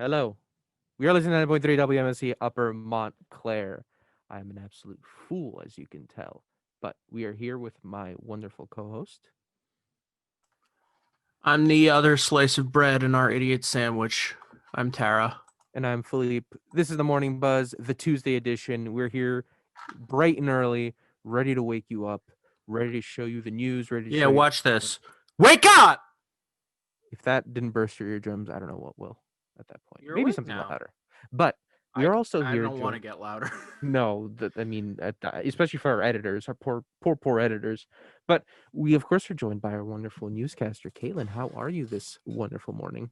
Hello. We are listening to 9.3 WMSC Upper Montclair. I am an absolute fool, as you can tell. But we are here with my wonderful co-host. I'm the other slice of bread in our idiot sandwich. I'm Tara. And I'm Philippe. This is the Morning Buzz, the Tuesday edition. We're here bright and early, ready to wake you up, ready to show you the news, ready to show you... Watch this. Wake up! If that didn't burst your eardrums, I don't know what will at that point. You're Maybe awake something now. louder. But we are also I here... don't want to get louder. No, especially for our editors, our poor editors. But we, of course, are joined by our wonderful newscaster, Caitlin. How are you this wonderful morning?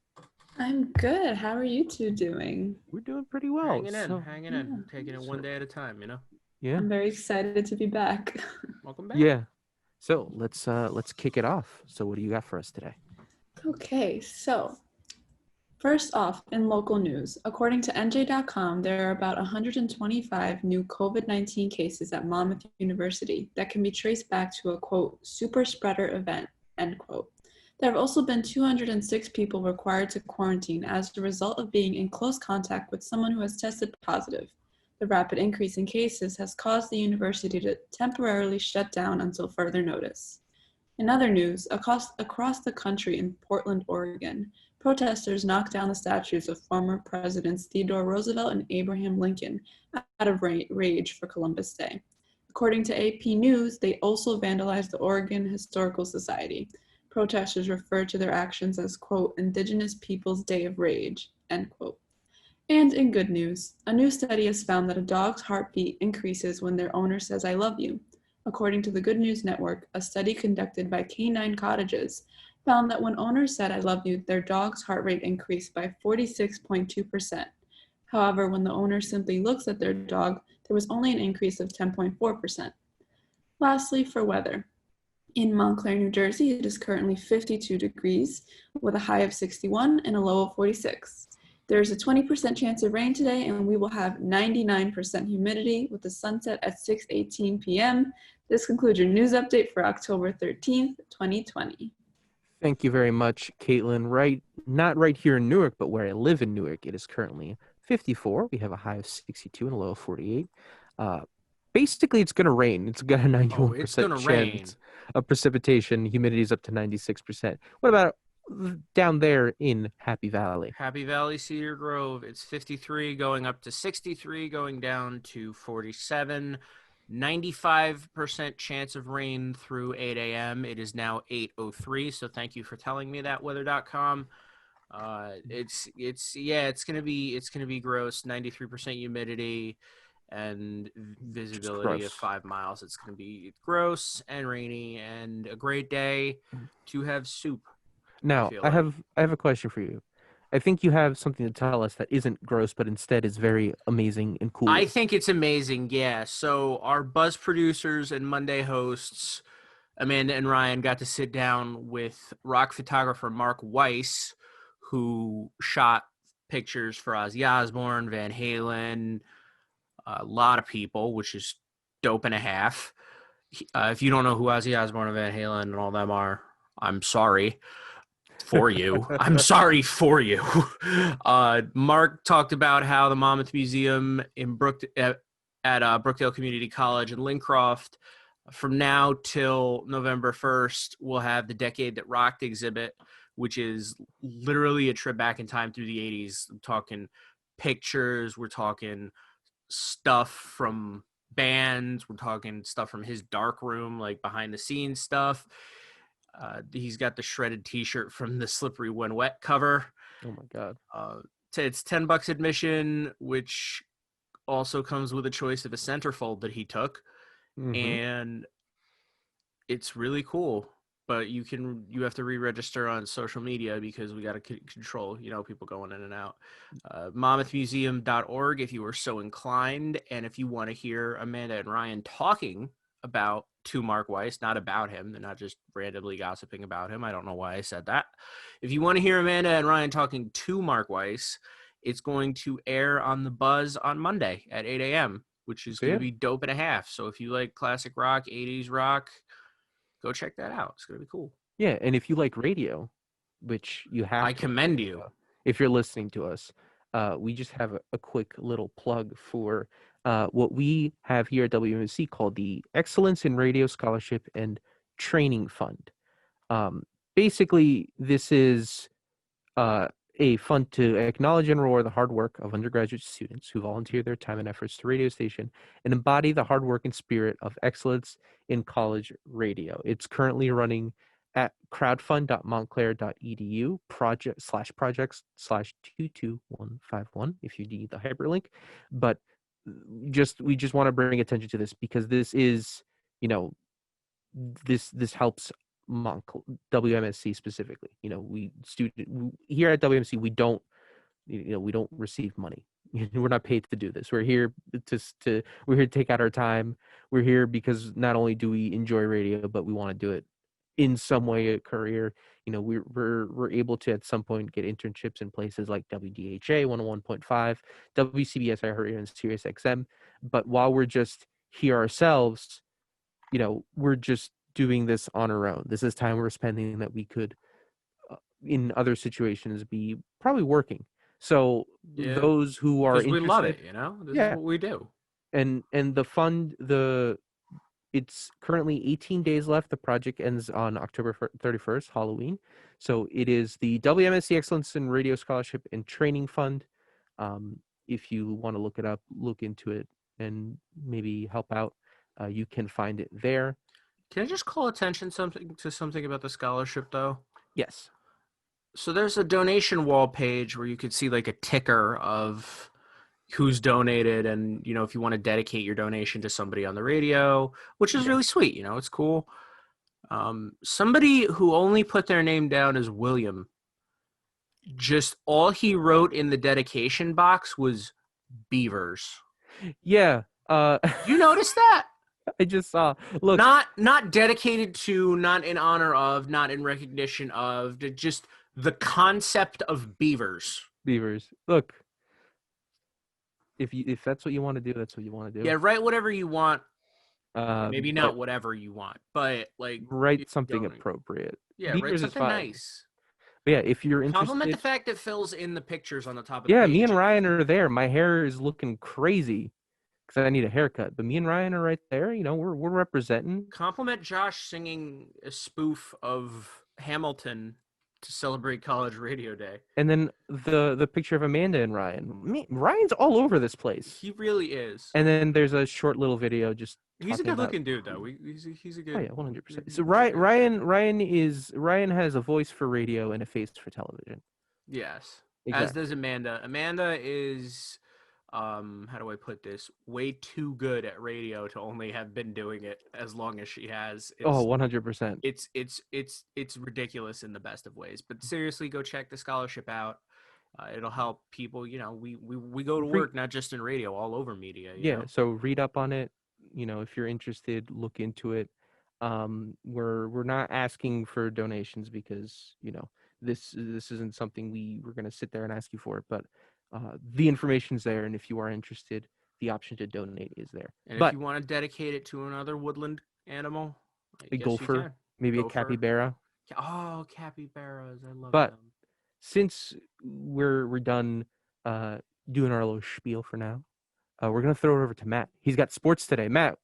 I'm good. How are you two doing? We're doing pretty well. Hanging in, taking it one day at a time, Yeah. I'm very excited to be back. Welcome back. Yeah. So let's kick it off. So what do you got for us today? Okay, so first off, in local news, according to NJ.com, there are about 125 new COVID-19 cases at Monmouth University that can be traced back to a, quote, super spreader event, end quote. There have also been 206 people required to quarantine as a result of being in close contact with someone who has tested positive. The rapid increase in cases has caused the university to temporarily shut down until further notice. In other news, across the country in Portland, Oregon, protesters knocked down the statues of former Presidents Theodore Roosevelt and Abraham Lincoln out of rage for Columbus Day. According to AP News, they also vandalized the Oregon Historical Society. Protesters referred to their actions as, quote, Indigenous Peoples' Day of Rage, end quote. And in good news, a new study has found that a dog's heartbeat increases when their owner says, I love you. According to the Good News Network, a study conducted by Canine Cottages found that when owners said, I love you, their dog's heart rate increased by 46.2%. However, when the owner simply looks at their dog, there was only an increase of 10.4%. Lastly, for weather. In Montclair, New Jersey, it is currently 52 degrees with a high of 61 and a low of 46. There is a 20% chance of rain today, and we will have 99% humidity with the sunset at 6:18 p.m. This concludes your news update for October 13th, 2020. Thank you very much, Caitlin. Not right here in Newark, but where I live in Newark, it is currently 54. We have a high of 62 and a low of 48. Basically, it's going to rain. It's got a 91% chance of precipitation. Humidity is up to 96%. What about down there in Happy Valley? Happy Valley, Cedar Grove, it's 53 going up to 63, going down to 47. 95% chance of rain through 8 a.m. It is now 8:03, so thank you for telling me that, weather.com. It's gonna be gross. 93% humidity and visibility of 5 miles. It's gonna be gross and rainy and a great day to have soup. Now, I have a question for you. I think you have something to tell us that isn't gross, but instead is very amazing and cool. I think it's amazing, yeah. So our Buzz producers and Monday hosts, Amanda and Ryan, got to sit down with rock photographer Mark Weiss, who shot pictures for Ozzy Osbourne, Van Halen, a lot of people, which is dope and a half. If you don't know who Ozzy Osbourne and Van Halen and all them are, I'm sorry for you. I'm sorry for you. Mark talked about how the Monmouth Museum in Brookdale Community College in Lincroft, from now till November 1st, will have the Decade That Rocked exhibit, which is literally a trip back in time through the 80s. I'm talking pictures, we're talking stuff from bands, we're talking stuff from his dark room, like behind the scenes stuff. He's got the shredded t-shirt from the Slippery When Wet cover. Oh my God. It's $10 admission, which also comes with a choice of a centerfold that he took. Mm-hmm. And it's really cool, but you have to re-register on social media because we got to control, people going in and out. MonmouthMuseum.org if you are so inclined. And if you want to hear Amanda and Ryan talking to Mark Weiss, not about him. They're not just randomly gossiping about him. I don't know why I said that. If you want to hear Amanda and Ryan talking to Mark Weiss, it's going to air on the Buzz on Monday at 8 a.m., which is going to be dope and a half. So if you like classic rock, 80s rock, go check that out. It's going to be cool. Yeah, and if you like radio, which you have I commend you. If you're listening to us, we just have a quick little plug for what we have here at WMSC called the Excellence in Radio Scholarship and Training Fund. Basically, this is a fund to acknowledge and reward the hard work of undergraduate students who volunteer their time and efforts to radio station and embody the hard work and spirit of excellence in college radio. It's currently running at crowdfund.montclair.edu projects/22151 if you need the hyperlink. But we just want to bring attention to this because this is, this helps WMSC specifically. Here at WMSC, we don't receive money. We're not paid to do this. We're here we're here to take out our time. We're here because not only do we enjoy radio, but we want to do it in some way a career. We're able to at some point get internships in places like WDHA 101.5, WCBS iHeartRadio, and Sirius XM. But while we're just here ourselves, we're just doing this on our own. This is time we're spending that we could, in other situations, be probably working. So those who are interested, we love it, this is what we do. And the fund, it's currently 18 days left. The project ends on October 31st, Halloween. So it is the WMSC Excellence in Radio Scholarship and Training Fund. If you want to look it up, look into it, and maybe help out, you can find it there. Can I just call attention to something about the scholarship, though? Yes. So there's a donation wall page where you could see like a ticker of who's donated, and if you want to dedicate your donation to somebody on the radio, which is really sweet. It's cool. Somebody who only put their name down as William, just all he wrote in the dedication box was Beavers. Yeah. You noticed that? I just saw. Look, not dedicated to, not in honor of, not in recognition of, just the concept of Beavers. Look, if that's what you want to do, that's what you want to do. Yeah, write whatever you want. Maybe not whatever you want, but write something appropriate. Yeah, write something nice. But yeah, if you're interested, compliment the fact it fills in the pictures on the top of the page. Yeah, me and Ryan are there. My hair is looking crazy because I need a haircut. But me and Ryan are right there. We're representing. Compliment Josh singing a spoof of Hamilton to celebrate College Radio Day. And then the picture of Amanda and Ryan. Ryan's all over this place. He really is. And then there's a short little video just. He's a good-looking dude, though. He's a good. Oh yeah, 100%. So Ryan has a voice for radio and a face for television. Yes, exactly. As does Amanda. Amanda is, how do I put this? Way too good at radio to only have been doing it as long as she has. 100%. It's ridiculous in the best of ways. But seriously, go check the scholarship out. It'll help people. We go to work not just in radio, all over media. You know? So read up on it. If you're interested, look into it. We're not asking for donations because this isn't something we're going to sit there and ask you for, but the information's there, and if you are interested, the option to donate is there. And if you want to dedicate it to another woodland animal, a gopher, maybe a capybara. Oh, capybaras! I love them. But since we're done doing our little spiel for now, we're going to throw it over to Matt. He's got sports today. Matt,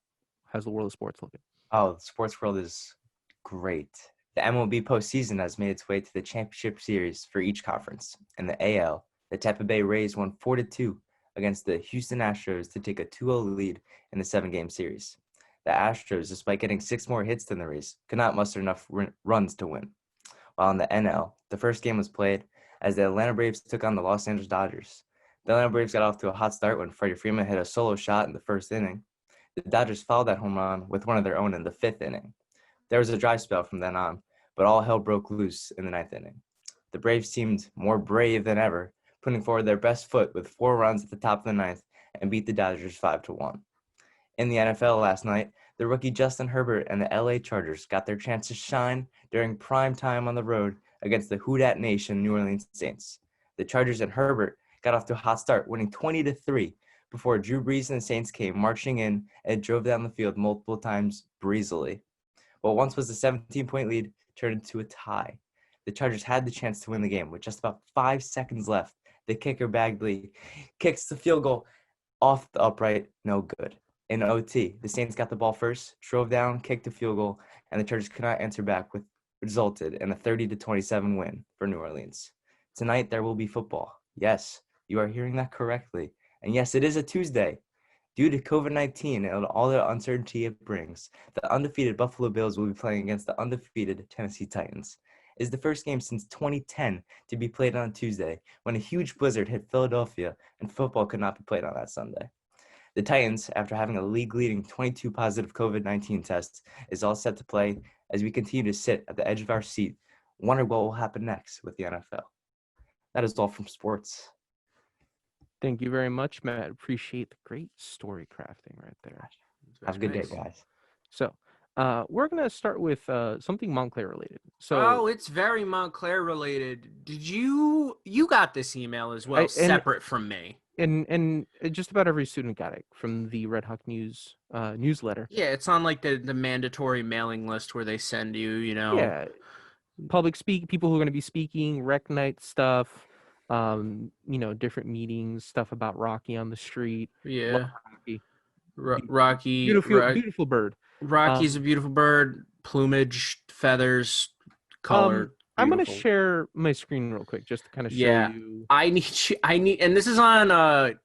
how's the world of sports looking? Oh, the sports world is great. The MLB postseason has made its way to the championship series for each conference. In the AL, the Tampa Bay Rays won 4-2 against the Houston Astros to take a 2-0 lead in the 7-game series. The Astros, despite getting 6 more hits than the Rays, could not muster enough runs to win. While in the NL, the first game was played as the Atlanta Braves took on the Los Angeles Dodgers. The Atlanta Braves got off to a hot start when Freddie Freeman hit a solo shot in the first inning. The Dodgers followed that home run with one of their own in the 5th inning. There was a dry spell from then on, but all hell broke loose in the 9th inning. The Braves seemed more brave than ever, putting forward their best foot with 4 runs at the top of the 9th and beat the Dodgers 5-1. In the NFL last night, the rookie Justin Herbert and the LA Chargers got their chance to shine during prime time on the road against the Who Dat Nation New Orleans Saints. The Chargers and Herbert got off to a hot start, winning 20-3 before Drew Brees and the Saints came marching in and drove down the field multiple times breezily. What once was a 17-point lead turned into a tie. The Chargers had the chance to win the game with just about 5 seconds left The kicker Bagley kicks the field goal off the upright, no good. In OT, the Saints got the ball first, drove down, kicked the field goal, and the Chargers could not answer back, which resulted in a 30-27 win for New Orleans. Tonight, there will be football. Yes, you are hearing that correctly. And yes, it is a Tuesday. Due to COVID-19 and all the uncertainty it brings, the undefeated Buffalo Bills will be playing against the undefeated Tennessee Titans. It is the first game since 2010 to be played on Tuesday, when a huge blizzard hit Philadelphia and football could not be played on that Sunday. The Titans, after having a league-leading 22 positive COVID-19 tests, is all set to play as we continue to sit at the edge of our seat, wonder what will happen next with the NFL. That is all from sports. Thank you very much, Matt. Appreciate the great story crafting right there. Have a good Nice. day, guys. So, we're gonna start with something Montclair related. So, Oh, it's very Montclair related. Did you got this email as well, and- separate from me? and just about every student got it from the Red Hawk News newsletter. Yeah, it's on like the mandatory mailing list where they send you, Yeah, public people who are going to be speaking, rec night stuff, different meetings, stuff about Rocky on the street. Yeah. Love Rocky. Rocky, Beautiful bird. Rocky's a beautiful bird, plumage, feathers, color. I'm going to beautiful. share my screen real quick just to kind of show Yeah. you. I need, and this is on,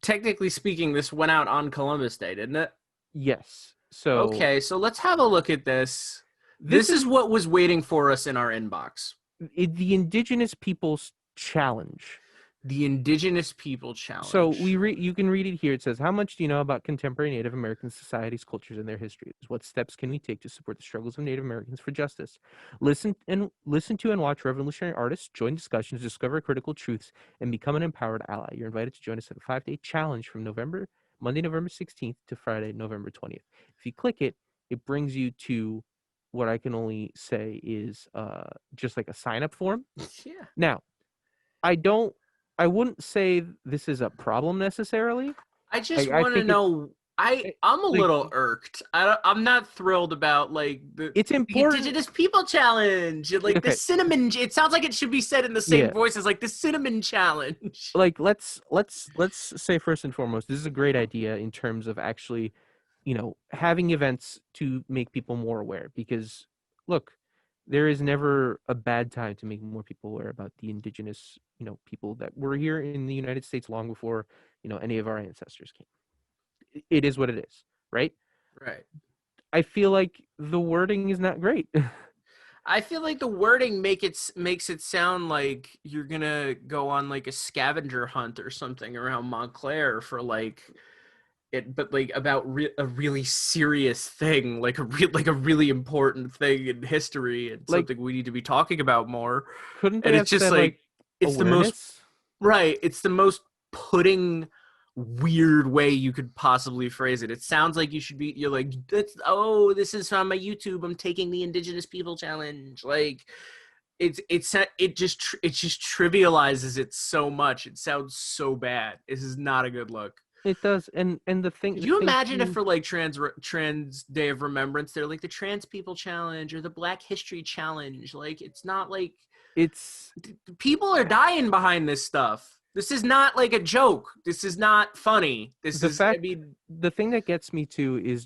technically speaking, this went out on Columbus Day, didn't it? Yes. So Okay, so let's have a look at this. This is what was waiting for us in our inbox. the Indigenous Peoples Challenge. The Indigenous People Challenge. So you can read it here. It says, how much do you know about contemporary Native American societies, cultures, and their histories? What steps can we take to support the struggles of Native Americans for justice? Listen to and watch revolutionary artists, join discussions, discover critical truths, and become an empowered ally. You're invited to join us at a 5-day challenge from Monday, November 16th to Friday, November 20th. If you click it, it brings you to what I can only say is just like a sign-up form. Yeah. Now, I wouldn't say this is a problem necessarily. I just I want to think know. I'm a like- little irked. I'm not thrilled about like the It's important. Indigenous People Challenge, like Okay. the cinnamon. It sounds like it should be said in the same Yeah. voice as like the cinnamon challenge. Like let's say first and foremost, this is a great idea in terms of actually, having events to make people more aware. Because look, there is never a bad time to make more people aware about the indigenous, people that were here in the United States long before, any of our ancestors came. It is what it is, right? Right. I feel like the wording is not great. I feel like the wording makes it sound like you're gonna go on like a scavenger hunt or something around Montclair for like it, but like about a really serious thing, like a really important thing in history and Like- something we need to be talking about more. Couldn't And they it's have just said, like it's the most awareness? right. It's the most pudding weird way you could possibly phrase it. It sounds like you're like, this is on my YouTube. I'm taking the Indigenous People Challenge. Like it just trivializes it so much. It sounds so bad. This is not a good look. It does, and the thing. Could the you thing imagine if too- for like Trans Day of Remembrance, they're like the Trans People Challenge or the Black History Challenge? Like it's not like it's people are dying behind this stuff. This is not like a joke. This is not funny. the thing that gets me too is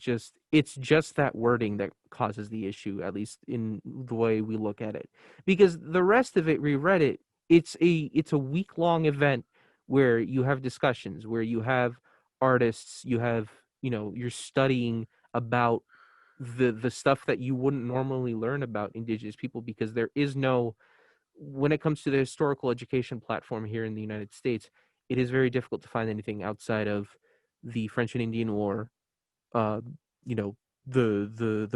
it's just that wording that causes the issue, at least in the way we look at it. Because the rest of it, we read it. It's a week-long event where you have discussions, where you have artists, you have you're studying about the stuff that you wouldn't normally learn about Indigenous people, because there is no, when it comes to the historical education platform here in the United States, it is very difficult to find anything outside of the French and Indian War, the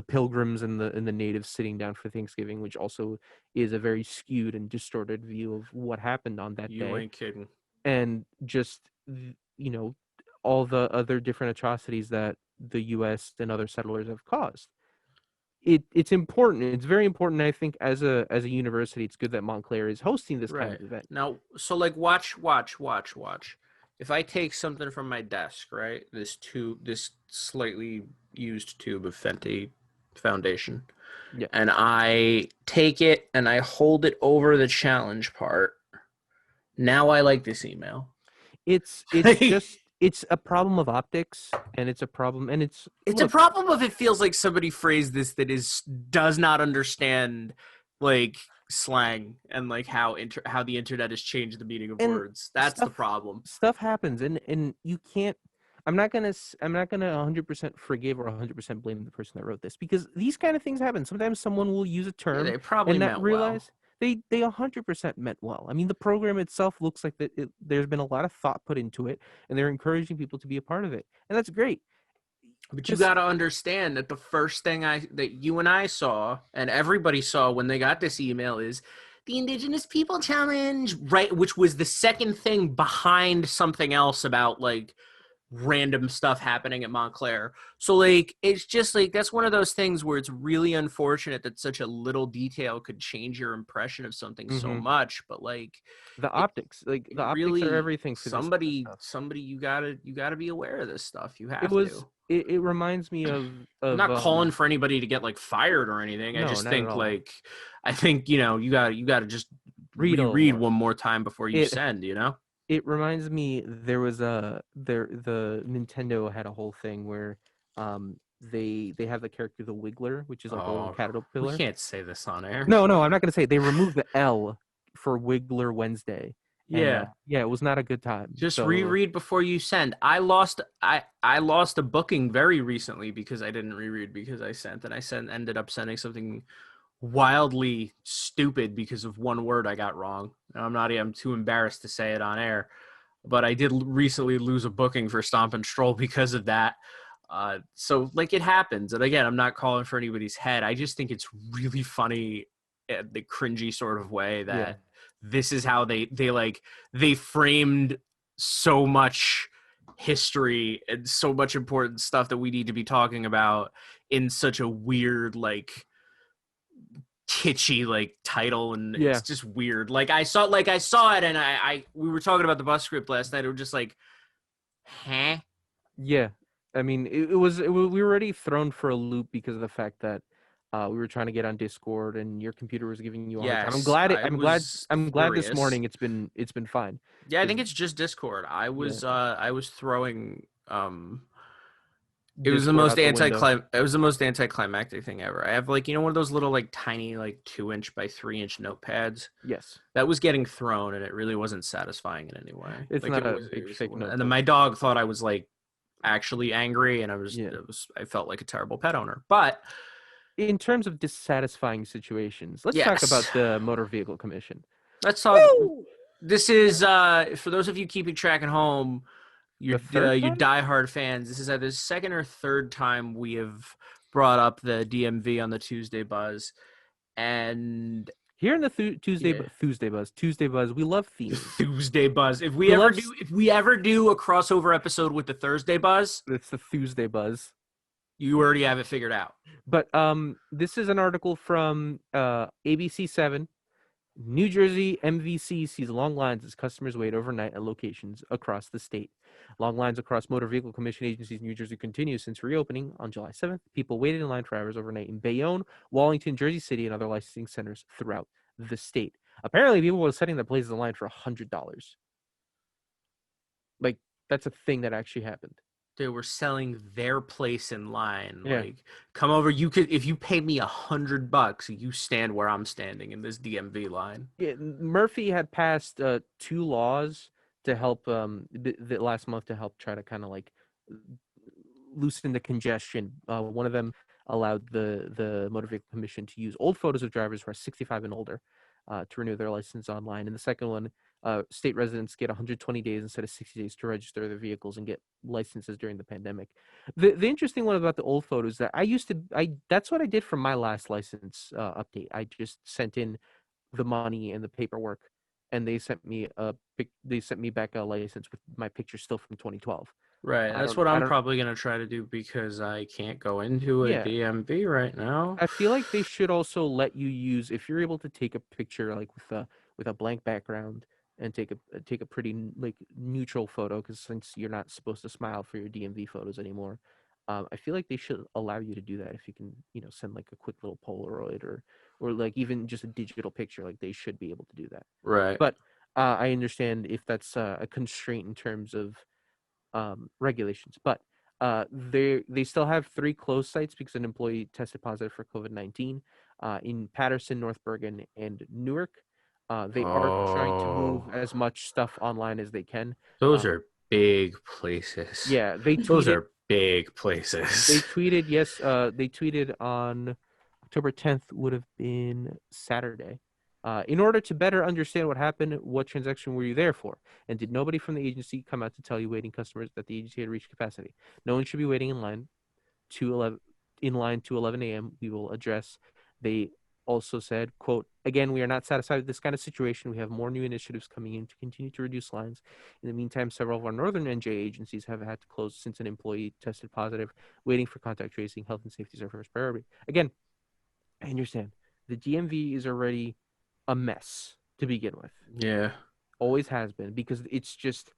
Pilgrims and the natives sitting down for Thanksgiving, which also is a very skewed and distorted view of what happened on that You day, ain't kidding. and just all the other different atrocities that the U.S. and other settlers have caused. It's important. It's very important. I think as a university, it's good that Montclair is hosting this kind of event. Now, so like watch. If I take something from my desk, right? This slightly used tube of Fenty foundation. Yeah. And I take it and I hold it over the challenge part. Now I like this email. It's just it's a problem of optics, and it's a problem, and it's It's a look, problem of it feels like somebody phrased this that does not understand like slang and like how the internet has changed the meaning of And words. That's the stuff problem. stuff happens, and you can't. I'm not gonna 100% forgive or 100% blame the person that wrote this, because these kind of things happen. Sometimes someone will use a Yeah, term they probably and not meant realize they 100% meant well. I mean, the program itself looks like that. There's been a lot of thought put into it, and they're encouraging people to be a part of it, and that's great. But you Just got to understand that the first thing that you and I saw and everybody saw when they got this email is the Indigenous People Challenge, right? Which was the second thing behind something else about like random stuff happening at Montclair. So like it's just like that's one of those things where it's really unfortunate that such a little detail could change your impression of something so Mhm. much. But like the it, optics, like it the optics are really everything for this kind of stuff. somebody you gotta be aware of this stuff. You It have was to. it reminds me of I'm not calling for anybody to get like fired or anything. I no, just not at think all. you got to just Read a little reread more. one more time before you It send, you know? it reminds me, the Nintendo had a whole thing where they have the character the Wiggler, which is like a little Oh, we caterpillar. can't say this on air. No, I'm not gonna say it. They removed the L for Wiggler Wednesday, and Yeah. yeah, it was not a good time. Just So reread before you send. I lost a booking very recently because I didn't reread because I sent and ended up sending something wildly stupid because of one word I got wrong. I'm too embarrassed to say it on air, but I did recently lose a booking for Stomp and Stroll because of that. So like it happens. And again, I'm not calling for anybody's head. I just think it's really funny, the cringy sort of way yeah, that this is how they framed so much history and so much important stuff that we need to be talking about in such a weird, like kitschy like title, and yeah, it's just weird. I saw it, and I we were talking about the bus script last night. It was just like, huh? yeah. I mean, we were already thrown for a loop because of the fact that we were trying to get on Discord and your computer was giving you a hard time. I'm Yes, glad I was I'm glad this furious. morning it's been fine. Yeah, I 'Cause, think it's just Discord. yeah, I was throwing Discord out the window. it was the most anticlimactic thing ever. I have like one of those little like tiny like 2-inch by 3-inch notepads Yes, that was getting thrown, and it really wasn't satisfying in any way. it's Like not a it big was fake and then notebook. my dog thought I was like actually angry, and Yeah. I felt like a terrible pet owner. But In terms of dissatisfying situations, let's talk about yes, the Motor Vehicle Commission. let's talk. Woo! This is for those of you keeping track at home, The third your time? diehard fans. This is either the second or third time we have brought up the DMV on the Tuesday Buzz, and Here in the yeah. Tuesday Buzz, we love themes. Tuesday Buzz. If We love we ever do a crossover episode with the Thursday Buzz, it's the Tuesday Buzz. you already have it figured out. But this is an article from ABC7. New Jersey MVC sees long lines as customers wait overnight at locations across the state. Long lines across motor vehicle commission agencies in New Jersey continue since reopening on July 7th. People waited in line for hours overnight in Bayonne, Wallington, Jersey City, and other licensing centers throughout the state. Apparently, people were setting their places in line for $100. Like, that's a thing that actually happened. They were selling their place in line. Yeah. Like, come over. You could, if you pay me $100, you stand where I'm standing in this DMV line. Yeah, Murphy had passed 2 laws to help the last month to help try to kind of like loosen the congestion. One of them allowed the Motor Vehicle Commission to use old photos of drivers who are 65 and older to renew their license online. And the second one, state residents get 120 days instead of 60 days to register their vehicles and get licenses during the pandemic. The interesting one about the old photos that that's what I did for my last license update. I just sent in the money and the paperwork, and they sent me back a license with my picture still from 2012. Right. That's what I'm probably going to try to do because I can't go into a DMV right now. I feel like they should also let you use, if you're able to take a picture like with a blank background and take a pretty like neutral photo, because since you're not supposed to smile for your DMV photos anymore, I feel like they should allow you to do that if you can, send like a quick little Polaroid or like even just a digital picture. Like they should be able to do that. Right. But I understand if that's a constraint in terms of regulations, but they still have 3 closed sites because an employee tested positive for COVID-19 in Patterson, North Bergen, and Newark. They are trying to move Oh, as much stuff online as they can. those Uh, are big places. yeah, they Those tweeted. are big They places. tweeted yes. They tweeted on October 10th would have been Saturday. In order to better understand what happened, what transaction were you there for? And did nobody from the agency come out to tell you waiting customers that the agency had reached capacity? No one should be waiting in line to 11 a.m. We will address. They also said, quote, again, we are not satisfied with this kind of situation. We have more new initiatives coming in to continue to reduce lines. In the meantime, several of our northern NJ agencies have had to close since an employee tested positive, waiting for contact tracing. Health and safety is our first priority. Again, I understand. The DMV is already a mess to begin with. Yeah. Always has been, because it's just,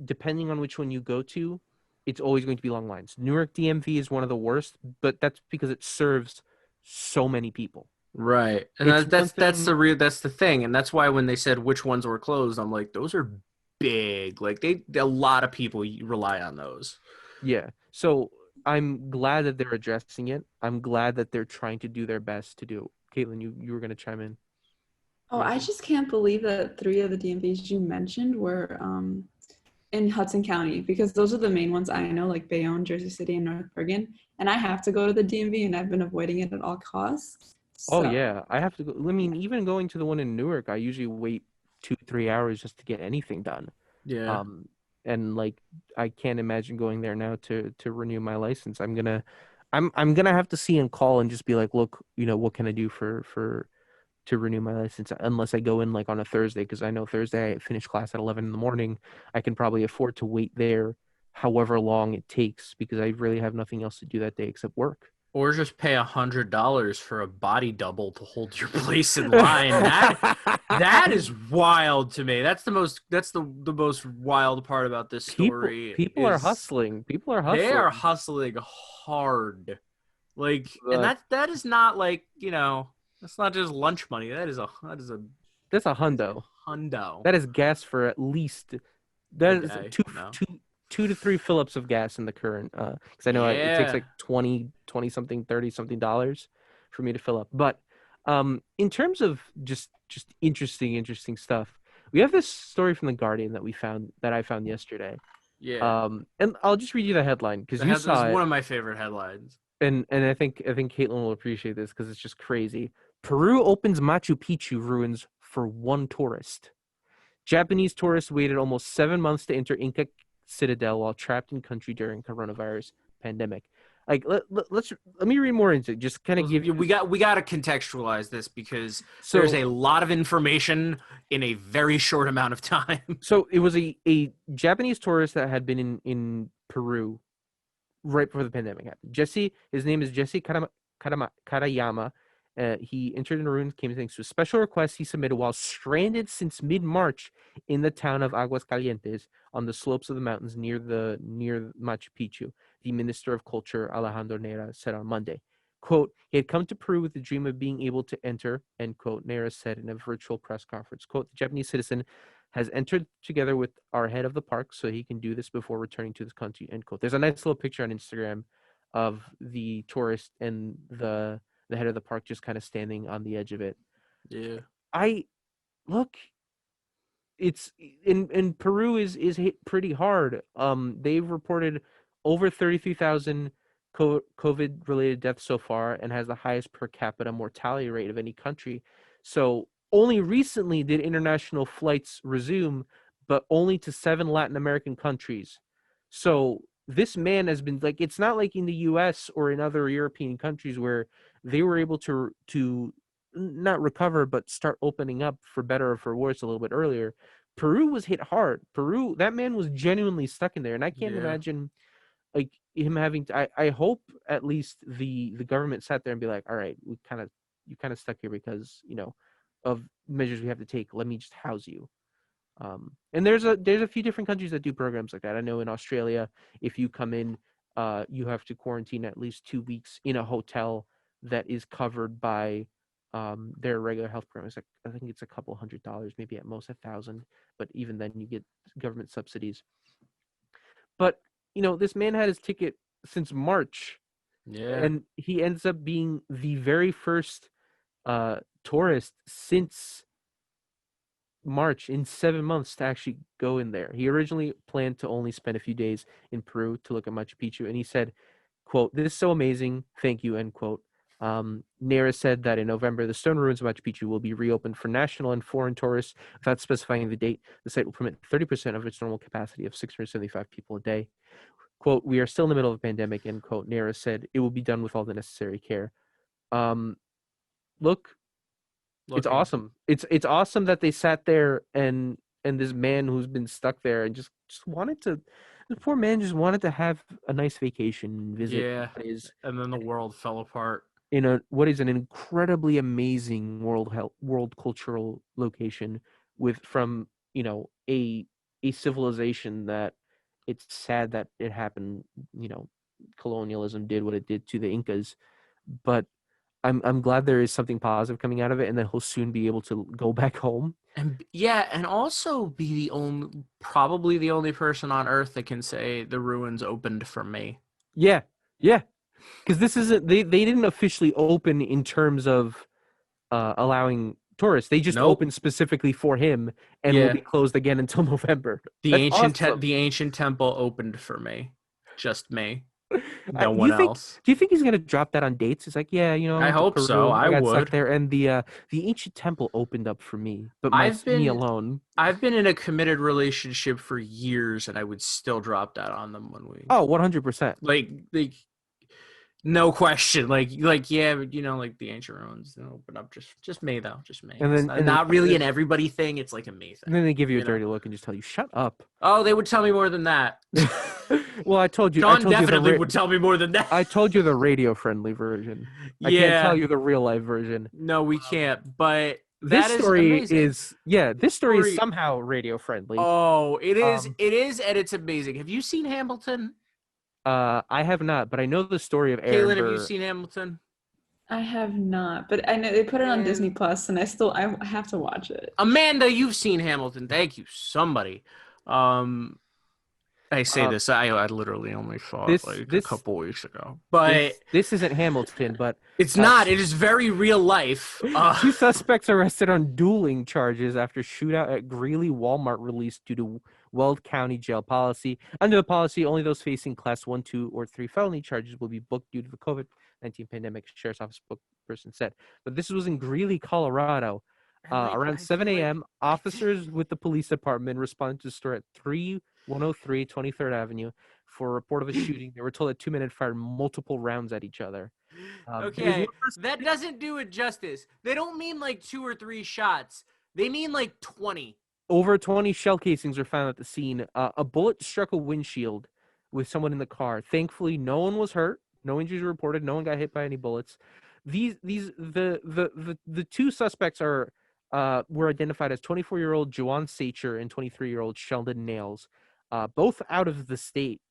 depending on which one you go to, it's always going to be long lines. Newark DMV is one of the worst, but that's because it serves so many people. Right. And It's one thing. that's the thing. And that's why when they said which ones were closed, I'm like, those are big. Like a lot of people rely on those. Yeah. So I'm glad that they're addressing it. I'm glad that they're trying to do their best to do. Caitlin, you were going to chime in. Oh, I just can't believe that 3 of the DMVs you mentioned were in Hudson County, because those are the main ones I know, like Bayonne, Jersey City, and North Bergen. And I have to go to the DMV, and I've been avoiding it at all costs. Oh So, yeah, I have to go. I mean, even going to the one in Newark, I usually wait 2-3 hours just to get anything done. Yeah. Um, and like I can't imagine going there now to renew my license. I'm gonna have to see and call and just be like, look, what can I do for to renew my license? Unless I go in like on a Thursday, because I know Thursday I finish class at 11 in the morning. I can probably afford to wait there, however long it takes, because I really have nothing else to do that day except work. Or just pay $100 for a body double to hold your place in line. That is wild to me. That's the most wild part about this people story people are is hustling. People are they are hustling. hustling hard. Like, and But that is not like, that's not just lunch money. That is a that's a hundo. hundo That is gas for at least, a that is day. No. two to three Phillips of gas in the current, because I know it takes Yeah. like 20 something, 30 something dollars for me to fill up. But in terms of just interesting stuff, we have this story from the Guardian that I found yesterday. Yeah. And I'll just read you the headline because you That is saw it. one of my favorite headlines. And I think Caitlin will appreciate this because it's just crazy. Peru opens Machu Picchu ruins for one tourist. Japanese tourists waited almost 7 months to enter Inca Citadel while trapped in country during coronavirus pandemic. Like let me read more into it. Just kind of give you We got to contextualize this because there's so a lot of information in a very short amount of time. so it was a Japanese tourist that had been in Peru right before the pandemic happened. His name is Jesse Karayama. He entered in a ruin, came thanks to a special request he submitted while stranded since mid-March in the town of Aguascalientes on the slopes of the mountains near Machu Picchu. The Minister of Culture, Alejandro Nera, said on Monday. Quote, he had come to Peru with the dream of being able to enter, end quote, Nera said in a virtual press conference. Quote, the Japanese citizen has entered together with our head of the park so he can do this before returning to this country, end quote. There's a nice little picture on Instagram of the tourist and the head of the park just kind of standing on the edge of it. Yeah. I look, it's in Peru is hit pretty hard. They've reported over 33,000 COVID related deaths so far and has the highest per capita mortality rate of any country. So only recently did international flights resume, but only to 7 Latin American countries. So this man has been like, it's not like in the US or in other European countries where they were able to not recover but start opening up for better or for worse a little bit earlier. Peru was hit hard. Peru, that man was genuinely stuck in there, and I can't Yeah. imagine like him having to. I hope at least the government sat there and be like, all right, you kind of stuck here because of measures we have to take. Let me just house you. And there's a few different countries that do programs like that. I know in Australia, if you come in, you have to quarantine at least 2 weeks in a hotel that is covered by their regular health program is like, I think it's a couple $100, maybe at most $1,000, but even then you get government subsidies. But this man had his ticket since March, Yeah. and he ends up being the very first tourist since March in 7 months to actually go in there. He originally planned to only spend a few days in Peru to look at Machu Picchu, and he said, quote, "This is so amazing, thank you," end quote. Neira said that in November, the stone ruins of Machu Picchu will be reopened for national and foreign tourists. Without specifying the date, the site will permit 30% of its normal capacity of 675 people a day. Quote, "We are still in the middle of a pandemic," end quote. Neira said, "It will be done with all the necessary care." Look, it's Looking. awesome. It's awesome that they sat there and this man who's been stuck there and just wanted to. The poor man just wanted to have a nice vacation and visit Yeah. his And then the world fell apart. in what is an incredibly amazing world cultural location from a civilization that it's sad that it happened. Colonialism did what it did to the Incas, but I'm glad there is something positive coming out of it, and that he'll soon be able to go back home. And also be probably the only person on Earth that can say the ruins opened for me. Yeah, because this isn't they didn't officially open in terms of allowing tourists. They just Nope. opened specifically for him, and will be closed again until November. The That's ancient awesome. the ancient temple opened for me, just me, no Do one you think- else. Do you think he's gonna drop that on dates? It's like, yeah, I I went to hope so. Peru, I got would. stuck there, and the ancient temple opened up for me, but I've me been- alone. I've been in a committed relationship for years, and I would still drop that on them when we. Oh, 100%. Like no question. Like yeah, but, like the ancient ruins open up just me though, just me. And It's then- not, and then- not really an everybody thing. It's like a me And thing. then they give you a You know. dirty look and just tell you, "Shut up." Oh, they would tell me more than that. Well, I told you. John definitely would tell me more than that. I told you the radio-friendly version. I Yeah. can't tell you the real-life version. No, we can't. But This that is story amazing. is Story- somehow radio-friendly. Oh, it is. Um, It is, and it's amazing. Have you seen Hamilton? I have not, but I know the story of Aaron Caitlin, have you Burr. seen Hamilton? I have not, but I know they put it on Disney Plus, and I have to watch it. Amanda, you've seen Hamilton. Thank you, somebody. I say this. I literally only saw it a couple weeks ago, but This isn't Hamilton, but it's not. It is very real life. two suspects arrested on dueling charges after shootout at Greeley Walmart released due to Weld County jail policy. Under the policy, only those facing class 1, 2, or 3 felony charges will be booked due to the COVID-19 pandemic, Sheriff's Office spokesperson said. But this was in Greeley, Colorado. Around 7 a.m., officers with the police department responded to the store at 3103 23rd Avenue for a report of a shooting. They were told that 2 men had fired multiple rounds at each other. Okay, that doesn't do it justice. They don't mean like 2 or 3 shots. They mean like 20. Over 20 shell casings were found at the scene. A bullet struck a windshield with someone in the car. Thankfully, no one was hurt. No injuries were reported. No one got hit by any bullets. The two suspects were identified as 24-year-old Juwan Sacher and 23-year-old Sheldon Nails, both out of the state,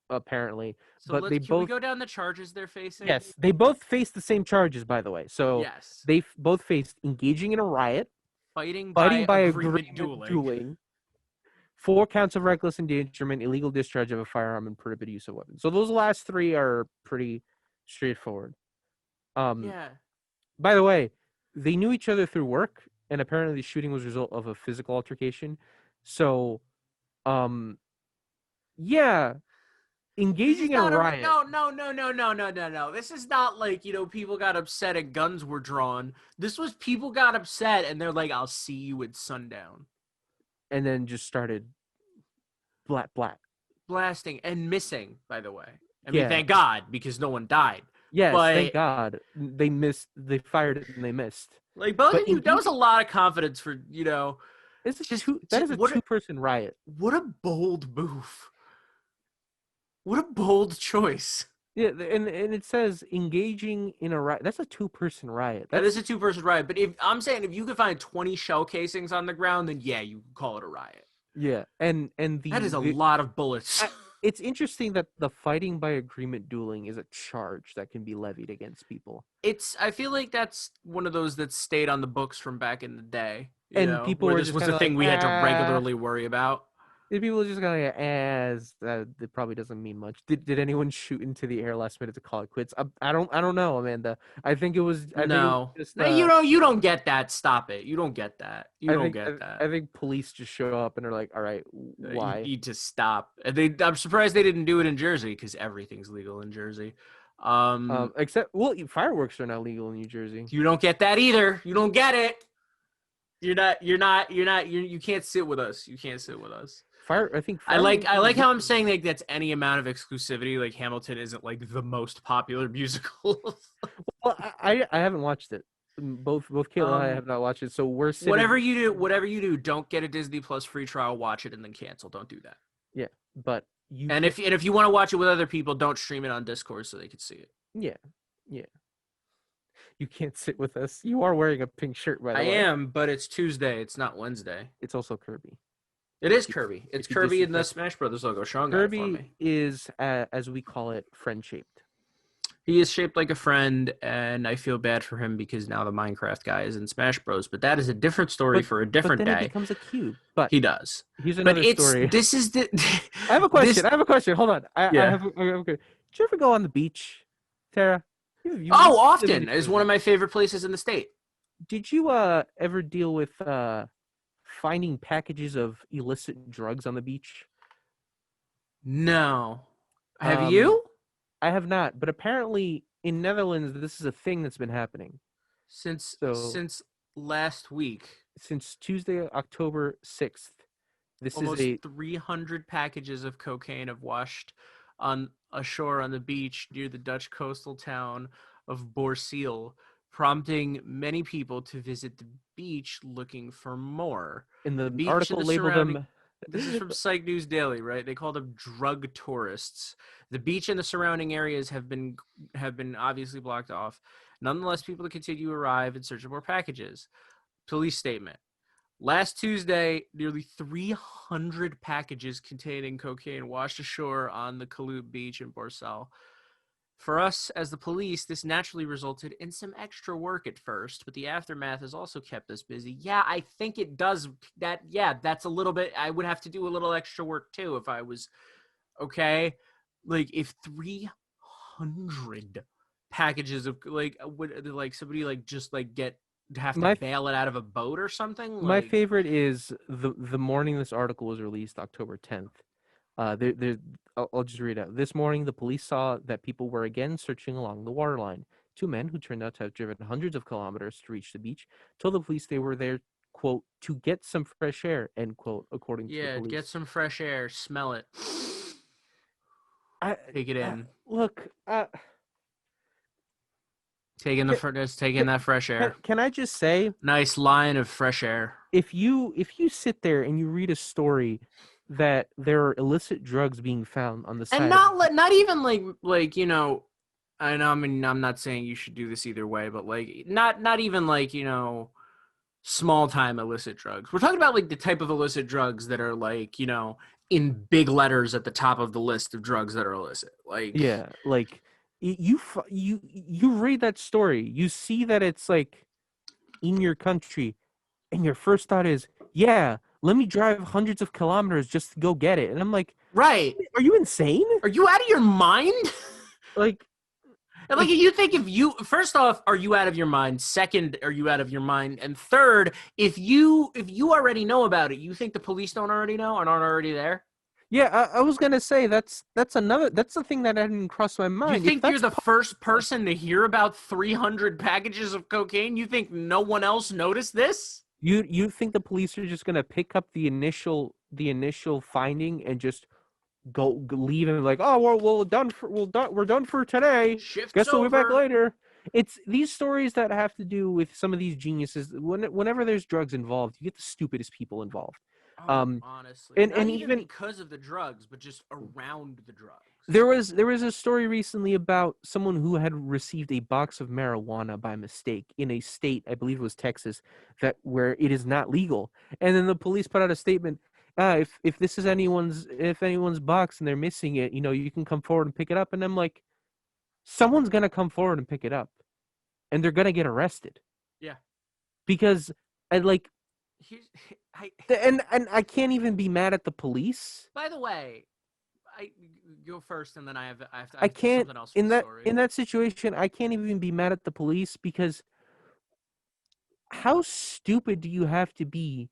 apparently. So But can we go down the charges they're facing? Yes, they both faced the same charges, by the way. So Yes. they both faced engaging in a riot, Fighting by agreement agreement dueling, 4 counts of reckless endangerment, illegal discharge of a firearm, and prohibited use of weapons. So those last 3 are pretty straightforward. Yeah. By the way, they knew each other through work, and apparently the shooting was a result of a physical altercation. So, yeah, engaging in a riot. No. This is not like, people got upset and guns were drawn. This was people got upset and they're like, I'll see you at sundown. And then just started blasting and missing, by the way. I mean, Yeah. thank God, because no one died. Yes, But- thank God. They missed. They fired it and they missed. Like, both But of you, that was a lot of confidence for, It's Just- that is a what a- 2-person riot. what a bold move. What a bold choice. Yeah, and it says engaging in a riot. That's a 2-person riot. That is a 2-person riot. But if you could find 20 shell casings on the ground, then yeah, you could call it a riot. Yeah, and That is a lot of bullets. it's interesting that the fighting by agreement dueling is a charge that can be levied against people. I feel like that's one of those that stayed on the books from back in the day. And people where were this just was a kinda thing like, we had to "Ah." regularly worry about. And people are just kind of like, as that probably doesn't mean much. Did anyone shoot into the air last minute to call it quits? I don't know, Amanda. I think it was No, just no, you don't get that. Stop it. You don't get that. You don't get that. I think police just show up and are like, all right, You why? need to stop. I'm surprised they didn't do it in Jersey because everything's legal in Jersey. Except fireworks are not legal in New Jersey. You don't get that either. You don't get it. You can't sit with us. You can't sit with us. I like how I'm saying like that's any amount of exclusivity. Like Hamilton isn't like the most popular musical. Well, I haven't watched it. Both Kayla and I have not watched it, so we're sitting... whatever you do, don't get a Disney Plus free trial. Watch it and then cancel. Don't do that. Yeah, but if you want to watch it with other people, don't stream it on Discord so they can see it. Yeah. You can't sit with us. You are wearing a pink shirt, by the way. I am, but it's Tuesday. It's not Wednesday. It's also Kirby. It is Kirby. It's if you Kirby in the disrespect- Smash Brothers logo. Sean got it for Kirby me. is, as we call it, friend-shaped. He is shaped like a friend, and I feel bad for him because now the Minecraft guy is in Smash Bros. But that is a different story for a different but then day. It becomes a cube. But He does. here's another story. This is the. I have a question. Hold on. I have a question. Did you ever go on the beach, Tara? You Often is one of my favorite places in the state. Did you ever deal with finding packages of illicit drugs on the beach? No. Have you? I have not, but apparently in Netherlands this is a thing that's been happening Since last week. since Tuesday, October 6th. This Almost is 300 packages of cocaine have washed on ashore on the beach near the Dutch coastal town of Borsiel, prompting many people to visit the beach looking for more. in the beach article and the labeled surrounding- them. This is from Psych News Daily, right? They call them drug tourists. The beach and the surrounding areas have been obviously blocked off. Nonetheless, people continue to arrive in search of more packages. Police statement. Last Tuesday, nearly 300 packages containing cocaine washed ashore on the Kalub Beach in Borsal. For us, as the police, this naturally resulted in some extra work at first, but the aftermath has also kept us busy. Yeah, I think it does. That's a little bit. I would have to do a little extra work too if I was okay. Like if 300 packages of would somebody just have to bail it out of a boat or something. My favorite is the morning this article was released, October 10th. I'll just read it out. This morning, the police saw that people were again searching along the waterline. Two men, who turned out to have driven hundreds of kilometers to reach the beach, told the police they were there, quote, to get some fresh air, end quote, according to the police. Get some fresh air. Smell it. Take it in. Taking that fresh air. Can I just say, nice line of fresh air. If you sit there and you read a story that there are illicit drugs being found on the side, and not even I know. I mean, I'm not saying you should do this either way, but not even small time illicit drugs. We're talking about the type of illicit drugs that are in big letters at the top of the list of drugs that are illicit. You read that story, you see that it's in your country, and your first thought is, yeah, let me drive hundreds of kilometers just to go get it. And I'm like, right? Are you insane? Are you out of your mind? You think first off, are you out of your mind? Second, are you out of your mind? And third, if you already know about it, you think the police don't already know and aren't already there? Yeah, I was gonna say that's the thing that hadn't crossed my mind. You think you're the first person to hear about 300 packages of cocaine? You think no one else noticed this? You think the police are just gonna pick up the initial finding and just go leave and we're done for today. Shift's Guess we'll be back over. later. It's these stories that have to do with some of these geniuses. Whenever there's drugs involved, you get the stupidest people involved. Honestly, and not even because of the drugs, but just around the drugs. There was a story recently about someone who had received a box of marijuana by mistake in a state, I believe it was Texas, where it is not legal. And then the police put out a statement. if this is anyone's box and they're missing it, you can come forward and pick it up. And I'm like, someone's gonna come forward and pick it up, and they're gonna get arrested. Yeah. Because I like, Here's, I, and I can't even be mad at the police. by the way, I go first, and then I have I can't something else for in the that story. in that situation. I can't even be mad at the police because how stupid do you have to be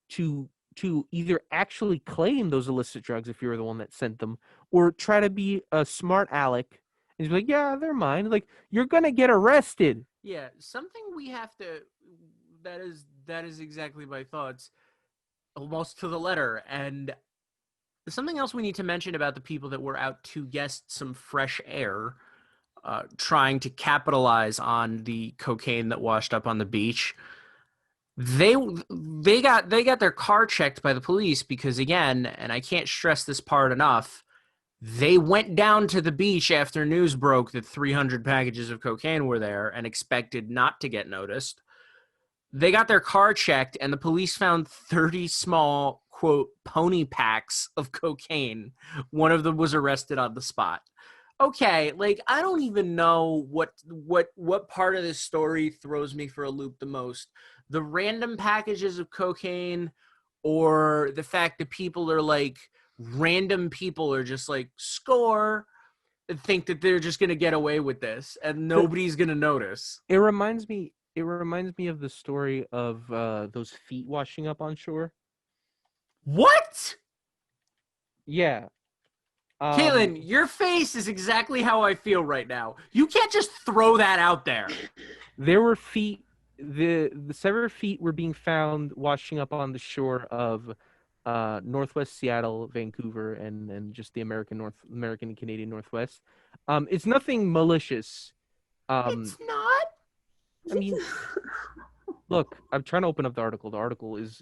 to either actually claim those illicit drugs if you're the one that sent them, or try to be a smart aleck and just be like, yeah, they're mine. Like, you're gonna get arrested. Yeah, something we have to. That is exactly my thoughts, almost to the letter. And something else we need to mention about the people that were out to get some fresh air, trying to capitalize on the cocaine that washed up on the beach. They got their car checked by the police because, again, and I can't stress this part enough, they went down to the beach after news broke that 300 packages of cocaine were there and expected not to get noticed. They got their car checked, and the police found 30 small, quote, pony packs of cocaine. One of them was arrested on the spot. Okay, like, I don't even know what part of this story throws me for a loop the most. The random packages of cocaine, or the fact that people are like, random people are just like, score, and think that they're just going to get away with this, and nobody's going to notice. It reminds me of the story of those feet washing up on shore. What? Yeah. Caitlin, your face is exactly how I feel right now. You can't just throw that out there. There were feet. The severed feet were being found washing up on the shore of Northwest Seattle, Vancouver, and just the American and Canadian Northwest. It's nothing malicious. It's not. I mean, look, I'm trying to open up the article. The article is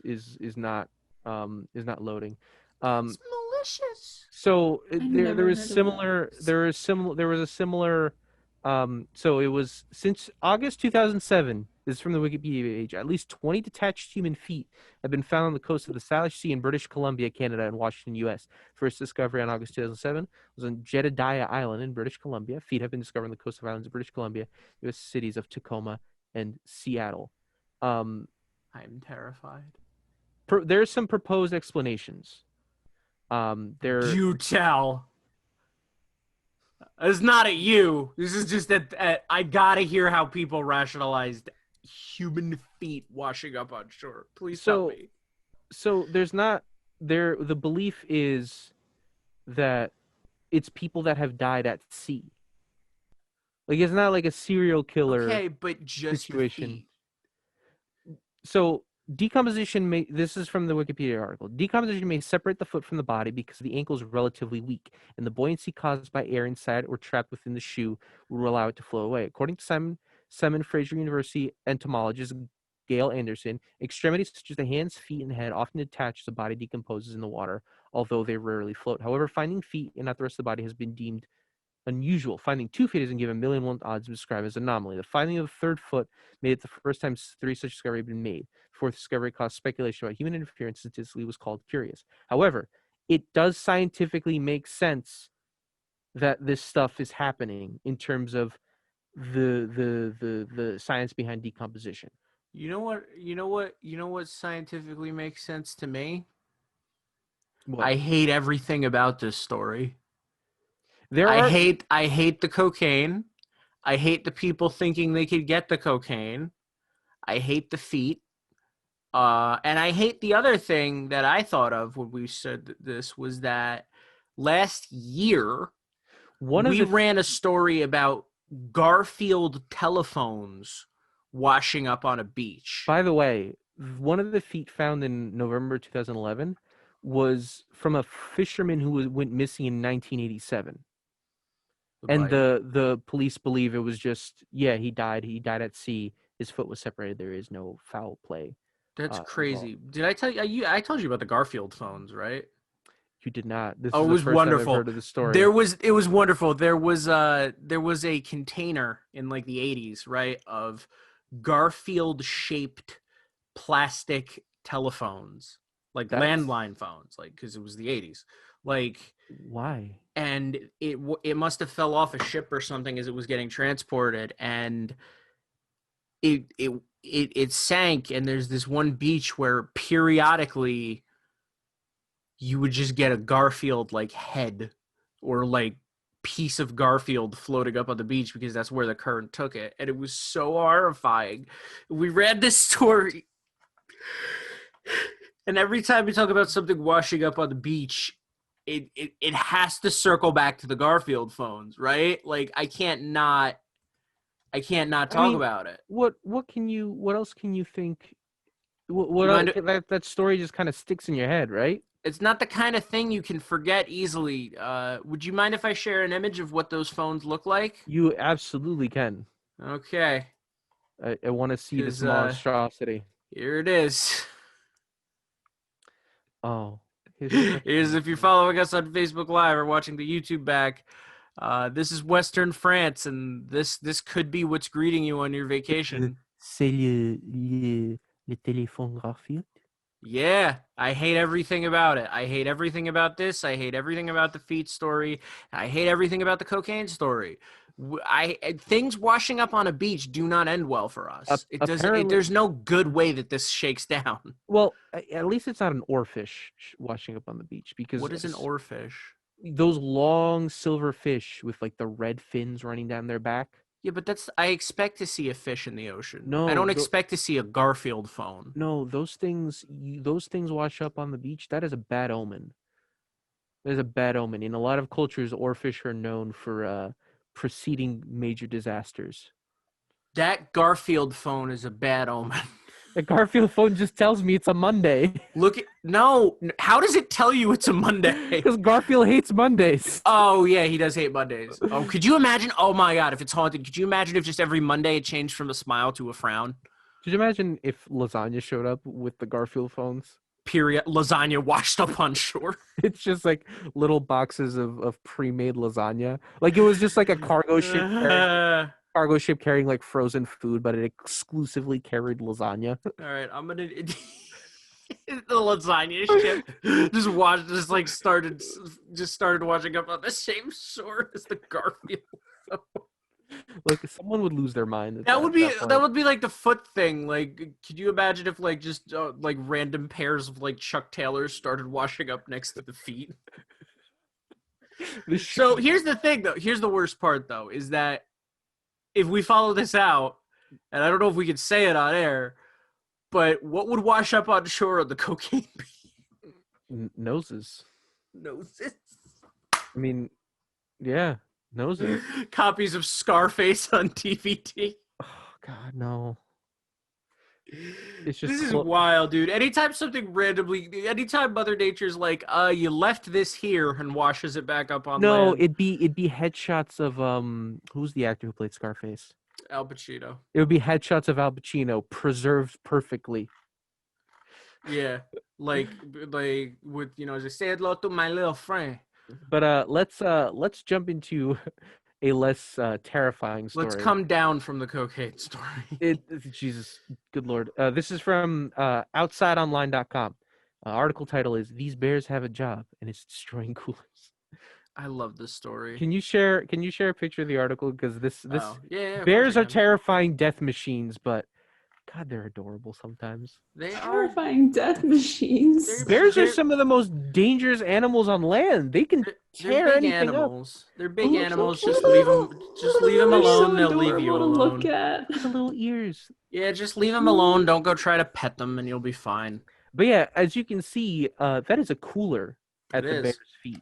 not loading. It's malicious. So never there was heard of similar. that. There was a similar. So it was since August 2007. This is from the Wikipedia page. At least 20 detached human feet have been found on the coast of the Salish Sea in British Columbia, Canada, and Washington, U.S. First discovery on August 2007 was on Jedediah Island in British Columbia. Feet have been discovered on the coast of islands of British Columbia, U.S. cities of Tacoma and Seattle. I'm terrified. There's some proposed explanations. You tell. It's not at you. This is just that I gotta hear how people rationalized human feet washing up on shore. Please tell me. So there's not there. The belief is that it's people that have died at sea. Like, it's not like a serial killer. Okay, but just situation. the feet. So decomposition may. This is from the Wikipedia article. Decomposition may separate the foot from the body because the ankle is relatively weak, and the buoyancy caused by air inside or trapped within the shoe will allow it to flow away. According to Simon Fraser University entomologist Gail Anderson, extremities such as the hands, feet, and head often detach as the body decomposes in the water, although they rarely float. However, finding feet and not the rest of the body has been deemed unusual. Finding 2 feet isn't given 1,000,001 odds and described as an anomaly. The finding of the third foot made it the first time 3 such discoveries have been made. The fourth discovery caused speculation about human interference, statistically was called curious. However, it does scientifically make sense that this stuff is happening in terms of the science behind decomposition. You know what scientifically makes sense to me? What? I hate everything about this story. There I are hate the cocaine. I hate the people thinking they could get the cocaine. I hate the feet. And I hate the other thing that I thought of when we said this was that last year we ran a story about Garfield telephones washing up on a beach. By the way, one of the feet found in November 2011 was from a fisherman who went missing in 1987. And the police believe it was just, he died at sea. His foot was separated. There is no foul play. That's crazy. Did I tell you? I told you about the Garfield phones, right? You did not. This it is was the first wonderful. time I've heard of the story. It was wonderful. There was a container in like the 80s, right, of Garfield shaped plastic telephones. like That's- landline phones, like because it was the 80s, like. Why? And it must have fell off a ship or something as it was getting transported, and it sank. And there's this one beach where periodically you would just get a Garfield like head or like piece of Garfield floating up on the beach because that's where the current took it, and it was so horrifying. We read this story, and every time we talk about something washing up on the beach, it has to circle back to the Garfield phones, right? Like I can't not talk mean, about it. What else can you think? What You mind that story just kind of sticks in your head, right? It's not the kind of thing you can forget easily. Would you mind if I share an image of what those phones look like? You absolutely can. Okay, I want to see this 'Cause, monstrosity. here it is. Oh, Here's if you're following us on Facebook Live or watching the YouTube back. This is Western France, and this could be what's greeting you on your vacation. C'est le téléphone Garfield. Yeah, I hate everything about it. I hate everything about this. I hate everything about the feet story. I hate everything about the cocaine story. Things washing up on a beach do not end well for us. It doesn't. Apparently- There's no good way that this shakes down. Well, at least it's not an oarfish washing up on the beach because What is an oarfish? those long silver fish with like the red fins running down their back. Yeah, but I expect to see a fish in the ocean. No, I don't expect to see a Garfield phone. No, those things wash up on the beach. That is a bad omen. That is a bad omen. In a lot of cultures, oarfish are known for preceding major disasters. That Garfield phone is a bad omen. The Garfield phone just tells me it's a Monday No. How does it tell you it's a Monday? because Garfield hates Mondays. Oh yeah, he does hate Mondays. Oh, could you imagine? Oh my God, if it's haunted, could you imagine if just every Monday it changed from a smile to a frown? Could you imagine if lasagna showed up with the Garfield phones? Period. Lasagna washed up on shore. It's just like little boxes of pre-made lasagna. Like it was just like a cargo ship carrying like frozen food, but it exclusively carried lasagna. All right, I'm gonna. The lasagna ship started washing up on the same shore as the Garfield. Like someone would lose their mind. at That would be point. like the foot thing. Like, could you imagine if like just like random pairs of like Chuck Taylors started washing up next to the feet? So here's the thing, though. Here's the worst part, though, is that if we follow this out, and I don't know if we could say it on air, but what would wash up on shore on the cocaine Noses. noses? I mean, yeah, noses. Copies of Scarface on DVD. Oh God, no. It's just This is wild, dude. Anytime Mother Nature's like, you left this here and washes it back up on No, land. it'd be headshots of who's the actor who played Scarface? Al Pacino. It would be headshots of Al Pacino preserved perfectly. Yeah, like with just say hello to my little friend. But let's jump into a less terrifying story. Let's come down from the cocaine story. Jesus, good Lord. This is from OutsideOnline.com. Article title is "These Bears Have a Job and It's Destroying Coolers." I love this story. Can you share a picture of the article? Because this yeah, of bears course I are can. terrifying death machines, but God, they're adorable sometimes. They are. Terrifying death machines. Bears are They're- some of the most dangerous animals on land. They can They're tear big anything up. animals. They're big Oh, animals. so Just leave them. Just leave them They're alone. so They'll leave you adorable to alone. look at. The little ears. Yeah, just leave them alone. Don't go try to pet them, and you'll be fine. But yeah, as you can see, that is a cooler at It the is. bear's feet.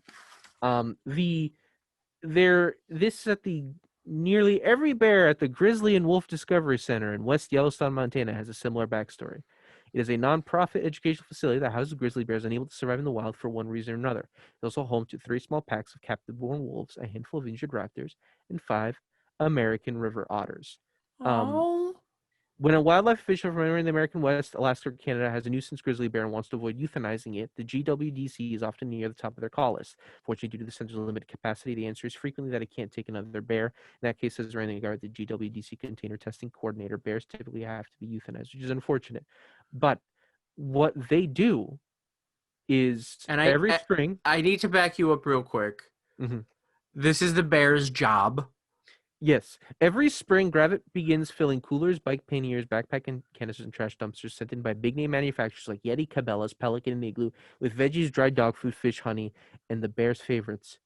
This is at the nearly every bear at the Grizzly and Wolf Discovery Center in West Yellowstone, Montana, has a similar backstory. It is a nonprofit educational facility that houses grizzly bears unable to survive in the wild for one reason or another. It's also home to 3 small packs of captive-born wolves, a handful of injured raptors, and 5 American river otters. Oh. When a wildlife official from anywhere in the American West, Alaska, or Canada has a nuisance grizzly bear and wants to avoid euthanizing it, the GWDC is often near the top of their call list. Fortunately, due to the center's limited capacity, the answer is frequently that it can't take another bear. In that case, as Randy Guard, the GWDC container testing coordinator, bears typically have to be euthanized, which is unfortunate. But what they do is And every spring. I need to back you up real quick. Mhm. This is the Bears' job. Yes, every spring, Gravit begins filling coolers, bike panniers, backpack and canisters, and trash dumpsters sent in by big-name manufacturers like Yeti, Cabela's, Pelican, and Igloo with veggies, dried dog food, fish, honey, and the Bears' favorites,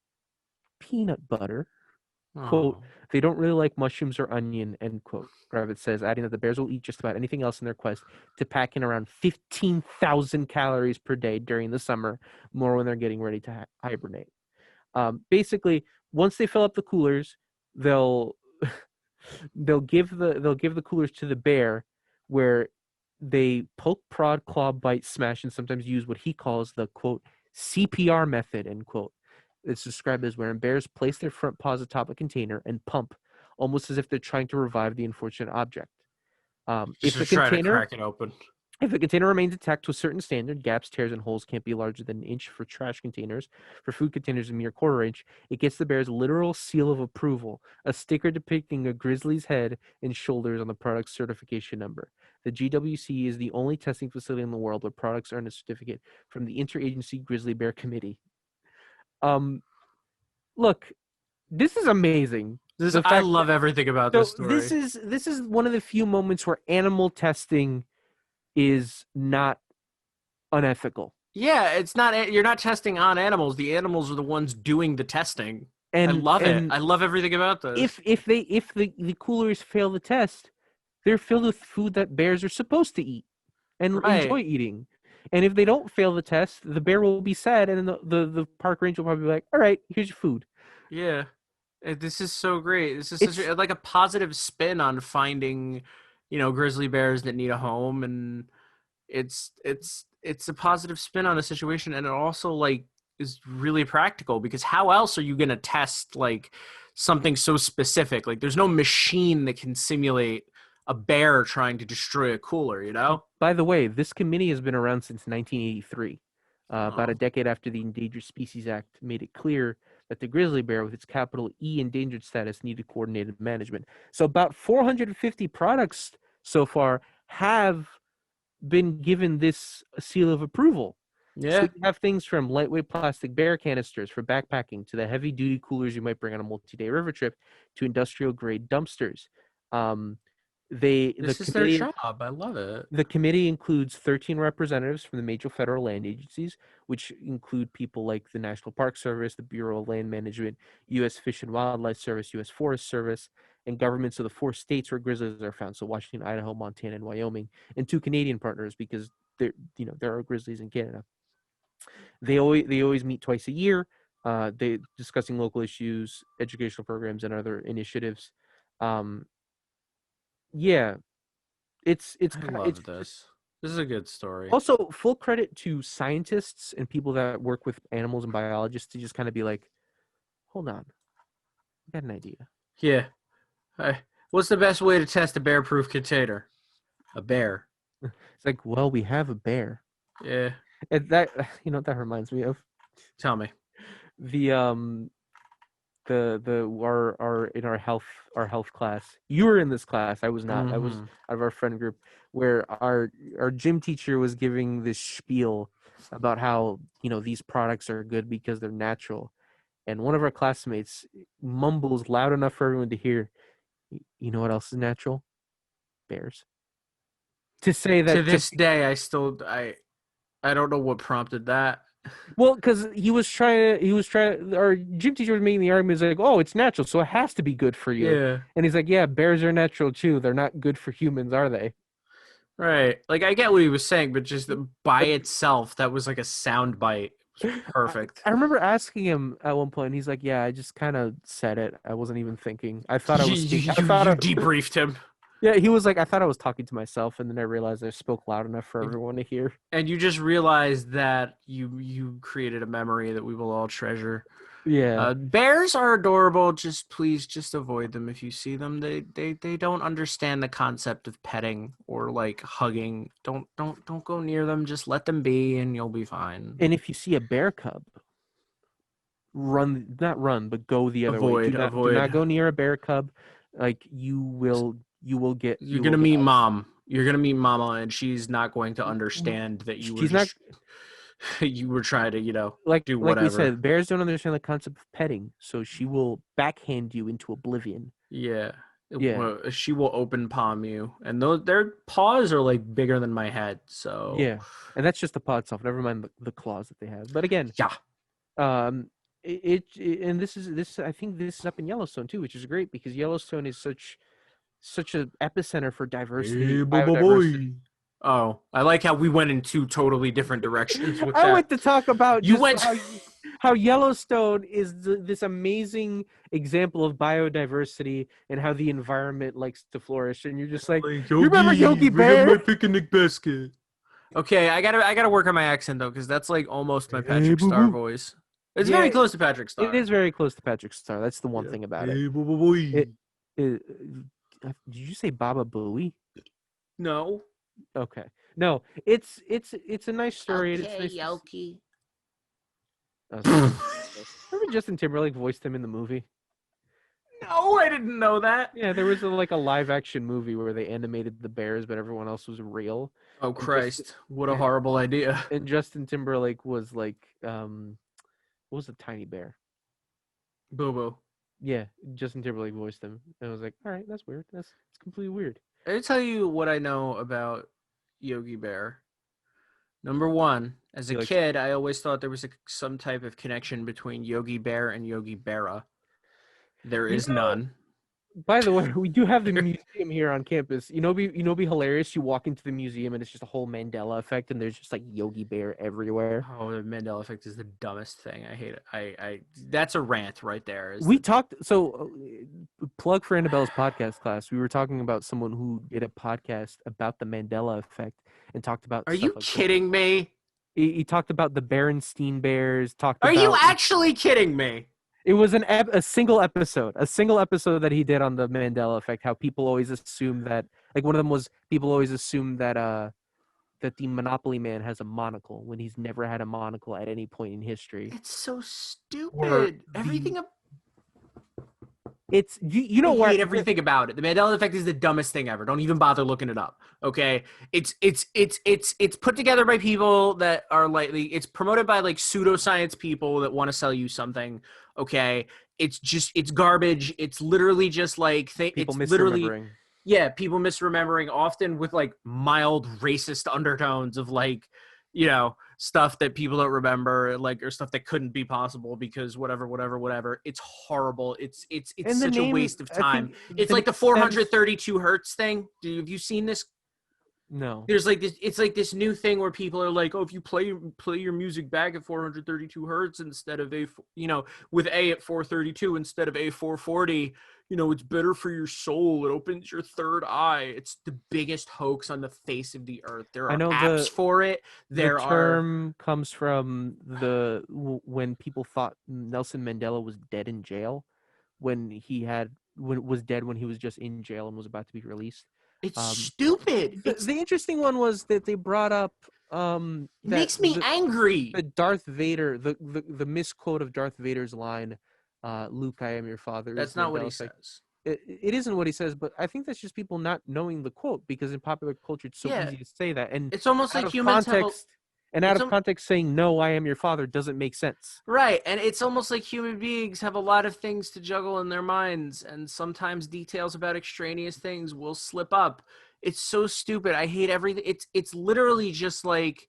peanut butter. Quote, Oh. they don't really like mushrooms or onion, end quote. Gravitz says, adding that the Bears will eat just about anything else in their quest to pack in around 15,000 calories per day during the summer, more when they're getting ready to hibernate. Basically, once they fill up the coolers, they'll they'll give the coolers to the bear, where they poke, prod, claw, bite, smash, and sometimes use what he calls the quote CPR method, end quote. It's described as wherein bears place their front paws atop a container and pump, almost as if they're trying to revive the unfortunate object. Just to try to crack it open. If a container remains intact to a certain standard, gaps, tears, and holes can't be larger than an inch for trash containers. For food containers, a mere quarter inch. It gets the bear's literal seal of approval, a sticker depicting a grizzly's head and shoulders on the product's certification number. The GWC is the only testing facility in the world where products earn a certificate from the Interagency Grizzly Bear Committee. Look, this is amazing. I love everything about this story. This is one of the few moments where animal testing is not unethical. Yeah, it's not. You're not testing on animals. The animals are the ones doing the testing. And I love it. I love everything about this. If the coolers fail the test, they're filled with food that bears are supposed to eat and enjoy eating. And if they don't fail the test, the bear will be sad, and then the park ranger will probably be like, "All right, here's your food." Yeah, this is so great. This is such like a positive spin on finding, grizzly bears that need a home, and it's a positive spin on the situation, and it also like is really practical, because how else are you going to test like something so specific? Like there's no machine that can simulate a bear trying to destroy a cooler, By the way, this committee has been around since 1983, about a decade after the Endangered Species Act made it clear that the grizzly bear, with its capital E endangered status, needed coordinated management. So about 450 products so far have been given this seal of approval. Yeah. So you have things from lightweight plastic bear canisters for backpacking to the heavy-duty coolers you might bring on a multi-day river trip to industrial-grade dumpsters. This is their job. I love it. The committee includes 13 representatives from the major federal land agencies, which include people like the National Park Service, the Bureau of Land Management, U.S. Fish and Wildlife Service, U.S. Forest Service, and governments of the 4 states where grizzlies are found, so Washington, Idaho, Montana, and Wyoming, and 2 Canadian partners, because there are grizzlies in Canada. They always meet twice a year. They discussing local issues, educational programs, and other initiatives. Yeah, it's I love this. This is a good story. Also, full credit to scientists and people that work with animals and biologists to just kind of be like, hold on, I got an idea. Yeah. What's the best way to test a bear-proof container? A bear. It's like, well, we have a bear. Yeah. And that that reminds me of Tell me. our in our health class. You were in this class. I was not. I was out of our friend group, where our gym teacher was giving this spiel about how these products are good because they're natural, and one of our classmates mumbles loud enough for everyone to hear, "You know what else is natural? Bears." To say that to this day, I don't know what prompted that. Well, because he was trying. Our gym teacher was making the argument, like, "Oh, it's natural, so it has to be good for you." Yeah. And he's like, "Yeah, bears are natural too. They're not good for humans, are they?" Right. Like I get what he was saying, but just by itself, that was like a sound bite. Perfect. I remember asking him at one point, and he's like, "Yeah, I just kind of said it. I wasn't even thinking. I thought I was." You debriefed him. Yeah, he was like, "I thought I was talking to myself, and then I realized I spoke loud enough for everyone to hear." And you just realized that you created a memory that we will all treasure. Yeah. Bears are adorable. Please avoid them if you see them. They don't understand the concept of petting or like hugging. Don't go near them. Just let them be, and you'll be fine. And if you see a bear cub, not run, but go the other way. Do not go near a bear cub. Like you will get. You're gonna meet mom. You're gonna meet mama, and she's not going to understand that you. you were trying to, do Like we whatever. said, bears don't understand the concept of petting, so she will backhand you into oblivion. Yeah. Yeah. She will open palm you, and their paws are like bigger than my head. So Yeah, and that's just the paw itself. Never mind the claws that they have. But again, yeah. And this I think this is up in Yellowstone too, which is great because Yellowstone is such a epicenter for diversity, biodiversity. Oh, I like how we went in two totally different directions with I that. went to talk about You just went- how Yellowstone is this amazing example of biodiversity and how the environment likes to flourish, and you're just like, you remember Yogi Bear? picnic basket. Okay, I gotta work on my accent though, because that's like almost my Hey, Patrick Star boo-boo. voice. It's Yeah, very close to Patrick Star. It is very close to Patrick Star. That's the one thing about it. It- Did you say Baba Booey? No. Okay. No, it's a nice story. It's nice to Yoki. Remember Justin Timberlake voiced him in the movie? No, I didn't know that. Yeah, there was a live action movie where they animated the bears, but everyone else was real. Oh Christ! What a and- horrible idea. And Justin Timberlake was like, what was the tiny bear? Boo boo. Yeah, Justin Timberlake voiced him, and I was like, all right, that's weird. It's completely weird. Let me tell you what I know about Yogi Bear. Number one, as a He likes- kid, I always thought there was some type of connection between Yogi Bear and Yogi Berra. There is none. By the way, we do have the museum here on campus. It'd be hilarious. You walk into the museum and it's just a whole Mandela effect, and there's just like Yogi Bear everywhere. Oh, the Mandela effect is the dumbest thing. I hate it. I that's a rant right there. We talked. So, plug for Annabella's podcast class. We were talking about someone who did a podcast about the Mandela effect and talked about. Are stuff you like that. kidding me? He talked about the Berenstein Bears. Are you actually kidding me? It was a single episode that he did on the Mandela effect. How people always assume that, like, one of them was people always assume that that the Monopoly Man has a monocle when he's never had a monocle at any point in history. It's so Or stupid. Everything. It's you know I what? hate everything about it. The Mandela effect is the dumbest thing ever. Don't even bother looking it up. Okay, it's put together by people that are it's promoted by like pseudoscience people that want to sell you something. Okay, it's garbage. It's literally just like People it's literally misremembering. yeah, people misremembering, often with like mild racist undertones of like, stuff that people don't remember, like, or stuff that couldn't be possible because whatever. It's horrible. It's And the such a name, waste of I time. think It's the like the name 432 hertz thing. Have you seen this? No. There's like this. It's like this new thing where people are like, oh, if you play your music back at 432 hertz instead of with A at 432 instead of A 440, it's better for your soul. It opens your third eye. It's the biggest hoax on the face of the earth. There I are know apps for it. There the are. term comes from when people thought Nelson Mandela was dead in jail, when was dead when he was just in jail and was about to be released. It's stupid. The interesting one was that they brought up It makes me angry. the Darth Vader, the misquote of Darth Vader's line, Luke, I am your father. That's not what he says. It isn't what he says, but I think that's just people not knowing the quote, because in popular culture it's so Yeah. easy to say that, and It's almost out like of humans have context, out it's of context saying no, I am your father doesn't make sense. right, and it's almost like human beings have a lot of things to juggle in their minds, and sometimes details about extraneous things will slip up. It's so stupid. I hate everything. It's literally just like,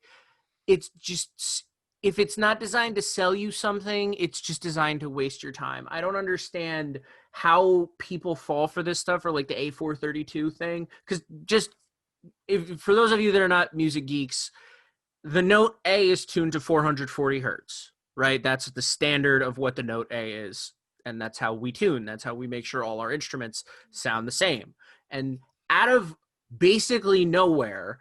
it's just, if it's not designed to sell you something, it's just designed to waste your time. I don't understand how people fall for this stuff, or like the A432 thing, because for those of you that are not music geeks, the note A is tuned to 440 hertz, right? That's the standard of what the note A is. And that's how we tune. That's how we make sure all our instruments sound the same. And out of basically nowhere,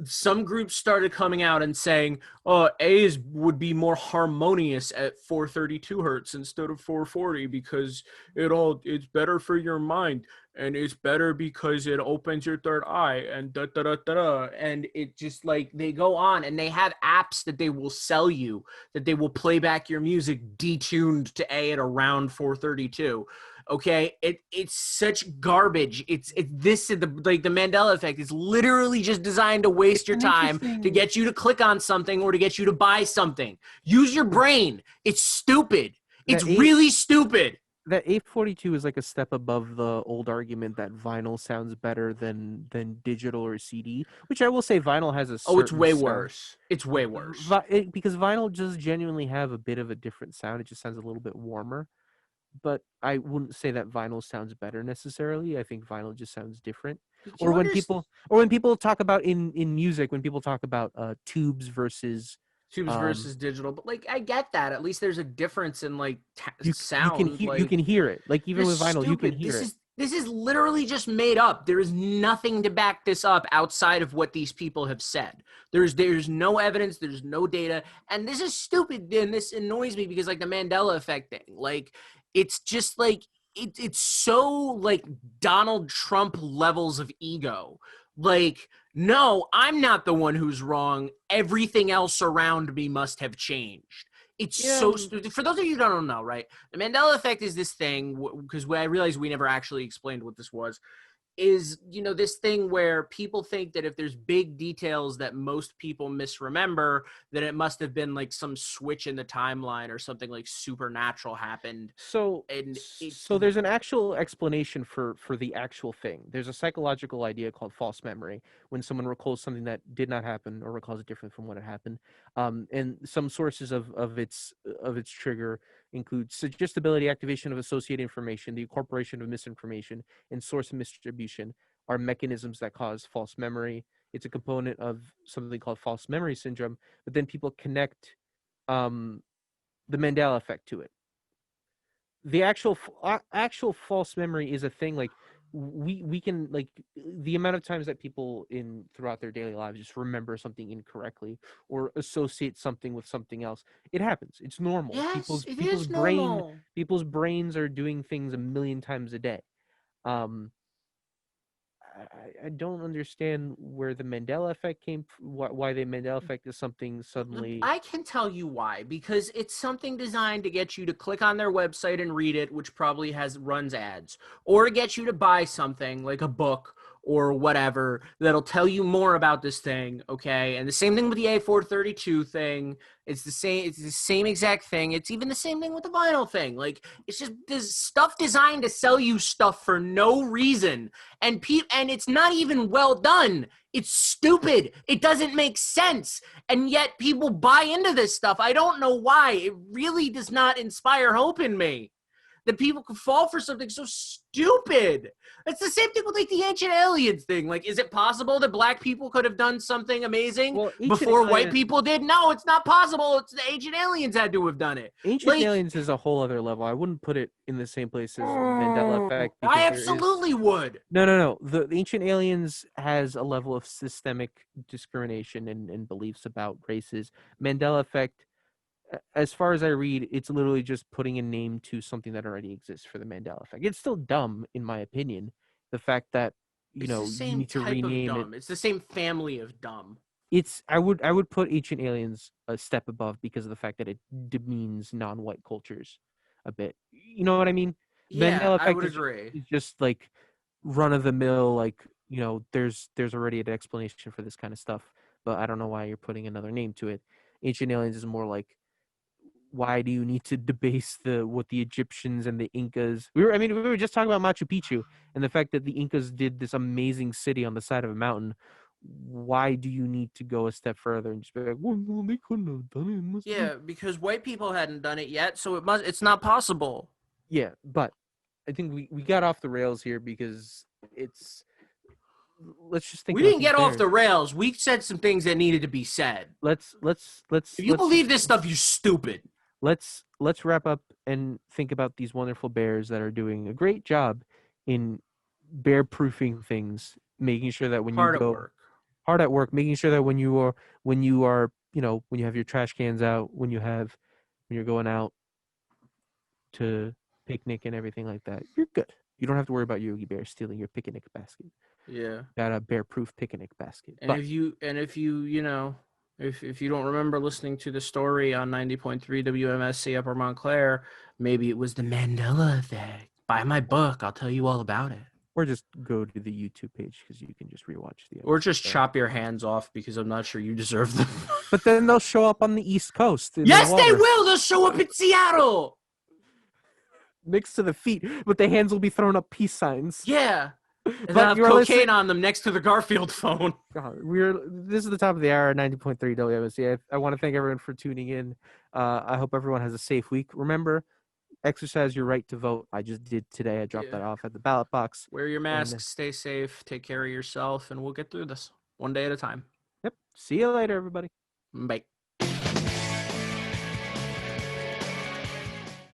some groups started coming out and saying, oh, A's would be more harmonious at 432 hertz instead of 440 because it's better for your mind, and it's better because it opens your third eye, and da da da da da. And it just, like, they go on, and they have apps that they will sell you, that they will play back your music detuned to A at around 432. Okay, it's such garbage. It's this is the Mandela effect is literally just designed to waste your an time to interesting- get you to click on something or to get you to buy something. Use your brain. It's stupid. It's really stupid. That 842 is like a step above the old argument that vinyl sounds better than digital or CD, which I will say vinyl has a Oh, it's certain way sound. worse. It's way worse. Because vinyl does genuinely have a bit of a different sound. It just sounds a little bit warmer. But I wouldn't say that vinyl sounds better necessarily. I think vinyl just sounds different. Or when people talk about in music, when people talk about tubes versus versus digital, but like I get that. At least there's a difference in like sound. You can hear it. Like even with vinyl, you can hear it. This is literally just made up. There is nothing to back this up outside of what these people have said. There's no evidence. There's no data, and this is stupid. And this annoys me because like the Mandela effect thing, like it's just like it's so like Donald Trump levels of ego. Like, no, I'm not the one who's wrong. Everything else around me must have changed. It's so stupid. For those of you who don't know, right? The Mandela effect is this thing, because I realized we never actually explained what this was, is, this thing where people think that if there's big details that most people misremember, then it must have been like some switch in the timeline or something like supernatural happened. So there's an actual explanation for the actual thing. There's a psychological idea called false memory, when someone recalls something that did not happen or recalls it different from when it happened. And some sources of its trigger include suggestibility, activation of associated information, the incorporation of misinformation, and source misdistribution are mechanisms that cause false memory. It's a component of something called false memory syndrome, but then people connect the Mandela effect to it. The actual false memory is a thing. Like we can, like, the amount of times that people throughout their daily lives just remember something incorrectly or associate something with something else. It happens. It's normal. Yes, People's brains are doing things a million times a day. I don't understand where the Mandela effect came from, why the Mandela effect is something suddenly... I can tell you why, because it's something designed to get you to click on their website and read it, which probably runs ads, or to get you to buy something like a book or whatever that'll tell you more about this thing, okay? And the same thing with the A432 thing. It's the same exact thing. It's even the same thing with the vinyl thing. Like, it's just this stuff designed to sell you stuff for no reason. And it's not even well done. It's stupid. It doesn't make sense. And yet people buy into this stuff. I don't know why. It really does not inspire hope in me that people could fall for something so stupid. It's the same thing with like the ancient aliens thing. Like, is it possible that black people could have done something amazing before white people did? No, it's not possible. It's the ancient aliens had to have done it. Ancient aliens is a whole other level. I wouldn't put it in the same place as Mandela effect. I absolutely would. No. The ancient aliens has a level of systemic discrimination and beliefs about races. Mandela effect, as far as I read, it's literally just putting a name to something that already exists for the Mandela effect. It's still dumb, in my opinion. The fact that you need to rename it. It's the same family of dumb. I would put Ancient Aliens a step above because of the fact that it demeans non-white cultures a bit. You know what I mean? Yeah, Mandela effect I would agree. Is just like run of the mill. Like, there's already an explanation for this kind of stuff, but I don't know why you're putting another name to it. Ancient Aliens is more like, why do you need to debase what the Egyptians and the Incas? We were just talking about Machu Picchu and the fact that the Incas did this amazing city on the side of a mountain. Why do you need to go a step further and just be like, well, no, they couldn't have done it. Yeah, because white people hadn't done it yet, so it's not possible. Yeah, but I think we got off the rails here because let's just think. We didn't get off the rails. We said some things that needed to be said. Let's. If you believe this stuff, you're stupid. Let's wrap up and think about these wonderful bears that are doing a great job in bear proofing things, making sure that when you go hard at work, making sure that when you are when you have your trash cans out, when you're going out to picnic and everything like that, you're good. You don't have to worry about Yogi Bear stealing your picnic basket. Yeah. Got a bear proof picnic basket. And if you don't remember listening to the story on 90.3 WMSC Upper Montclair, maybe it was the Mandela effect. Buy my book. I'll tell you all about it. Or just go to the YouTube page because you can just rewatch the Or episode just there. chop your hands off because I'm not sure you deserve them. But then they'll show up on the East Coast. in the Yes, they Walrus, will. They'll show up in Seattle. next to the feet, but the hands will be throwing up peace signs. Yeah. And But they'll have you're cocaine listening- on them next to the Garfield phone. God, this is the top of the hour, 90.3 WMSC. I want to thank everyone for tuning in. I hope everyone has a safe week. Remember, exercise your right to vote. I just did today. I dropped Yeah. that off at the ballot box. Wear your mask, stay safe, take care of yourself, and we'll get through this one day at a time. Yep. See you later, everybody. Bye.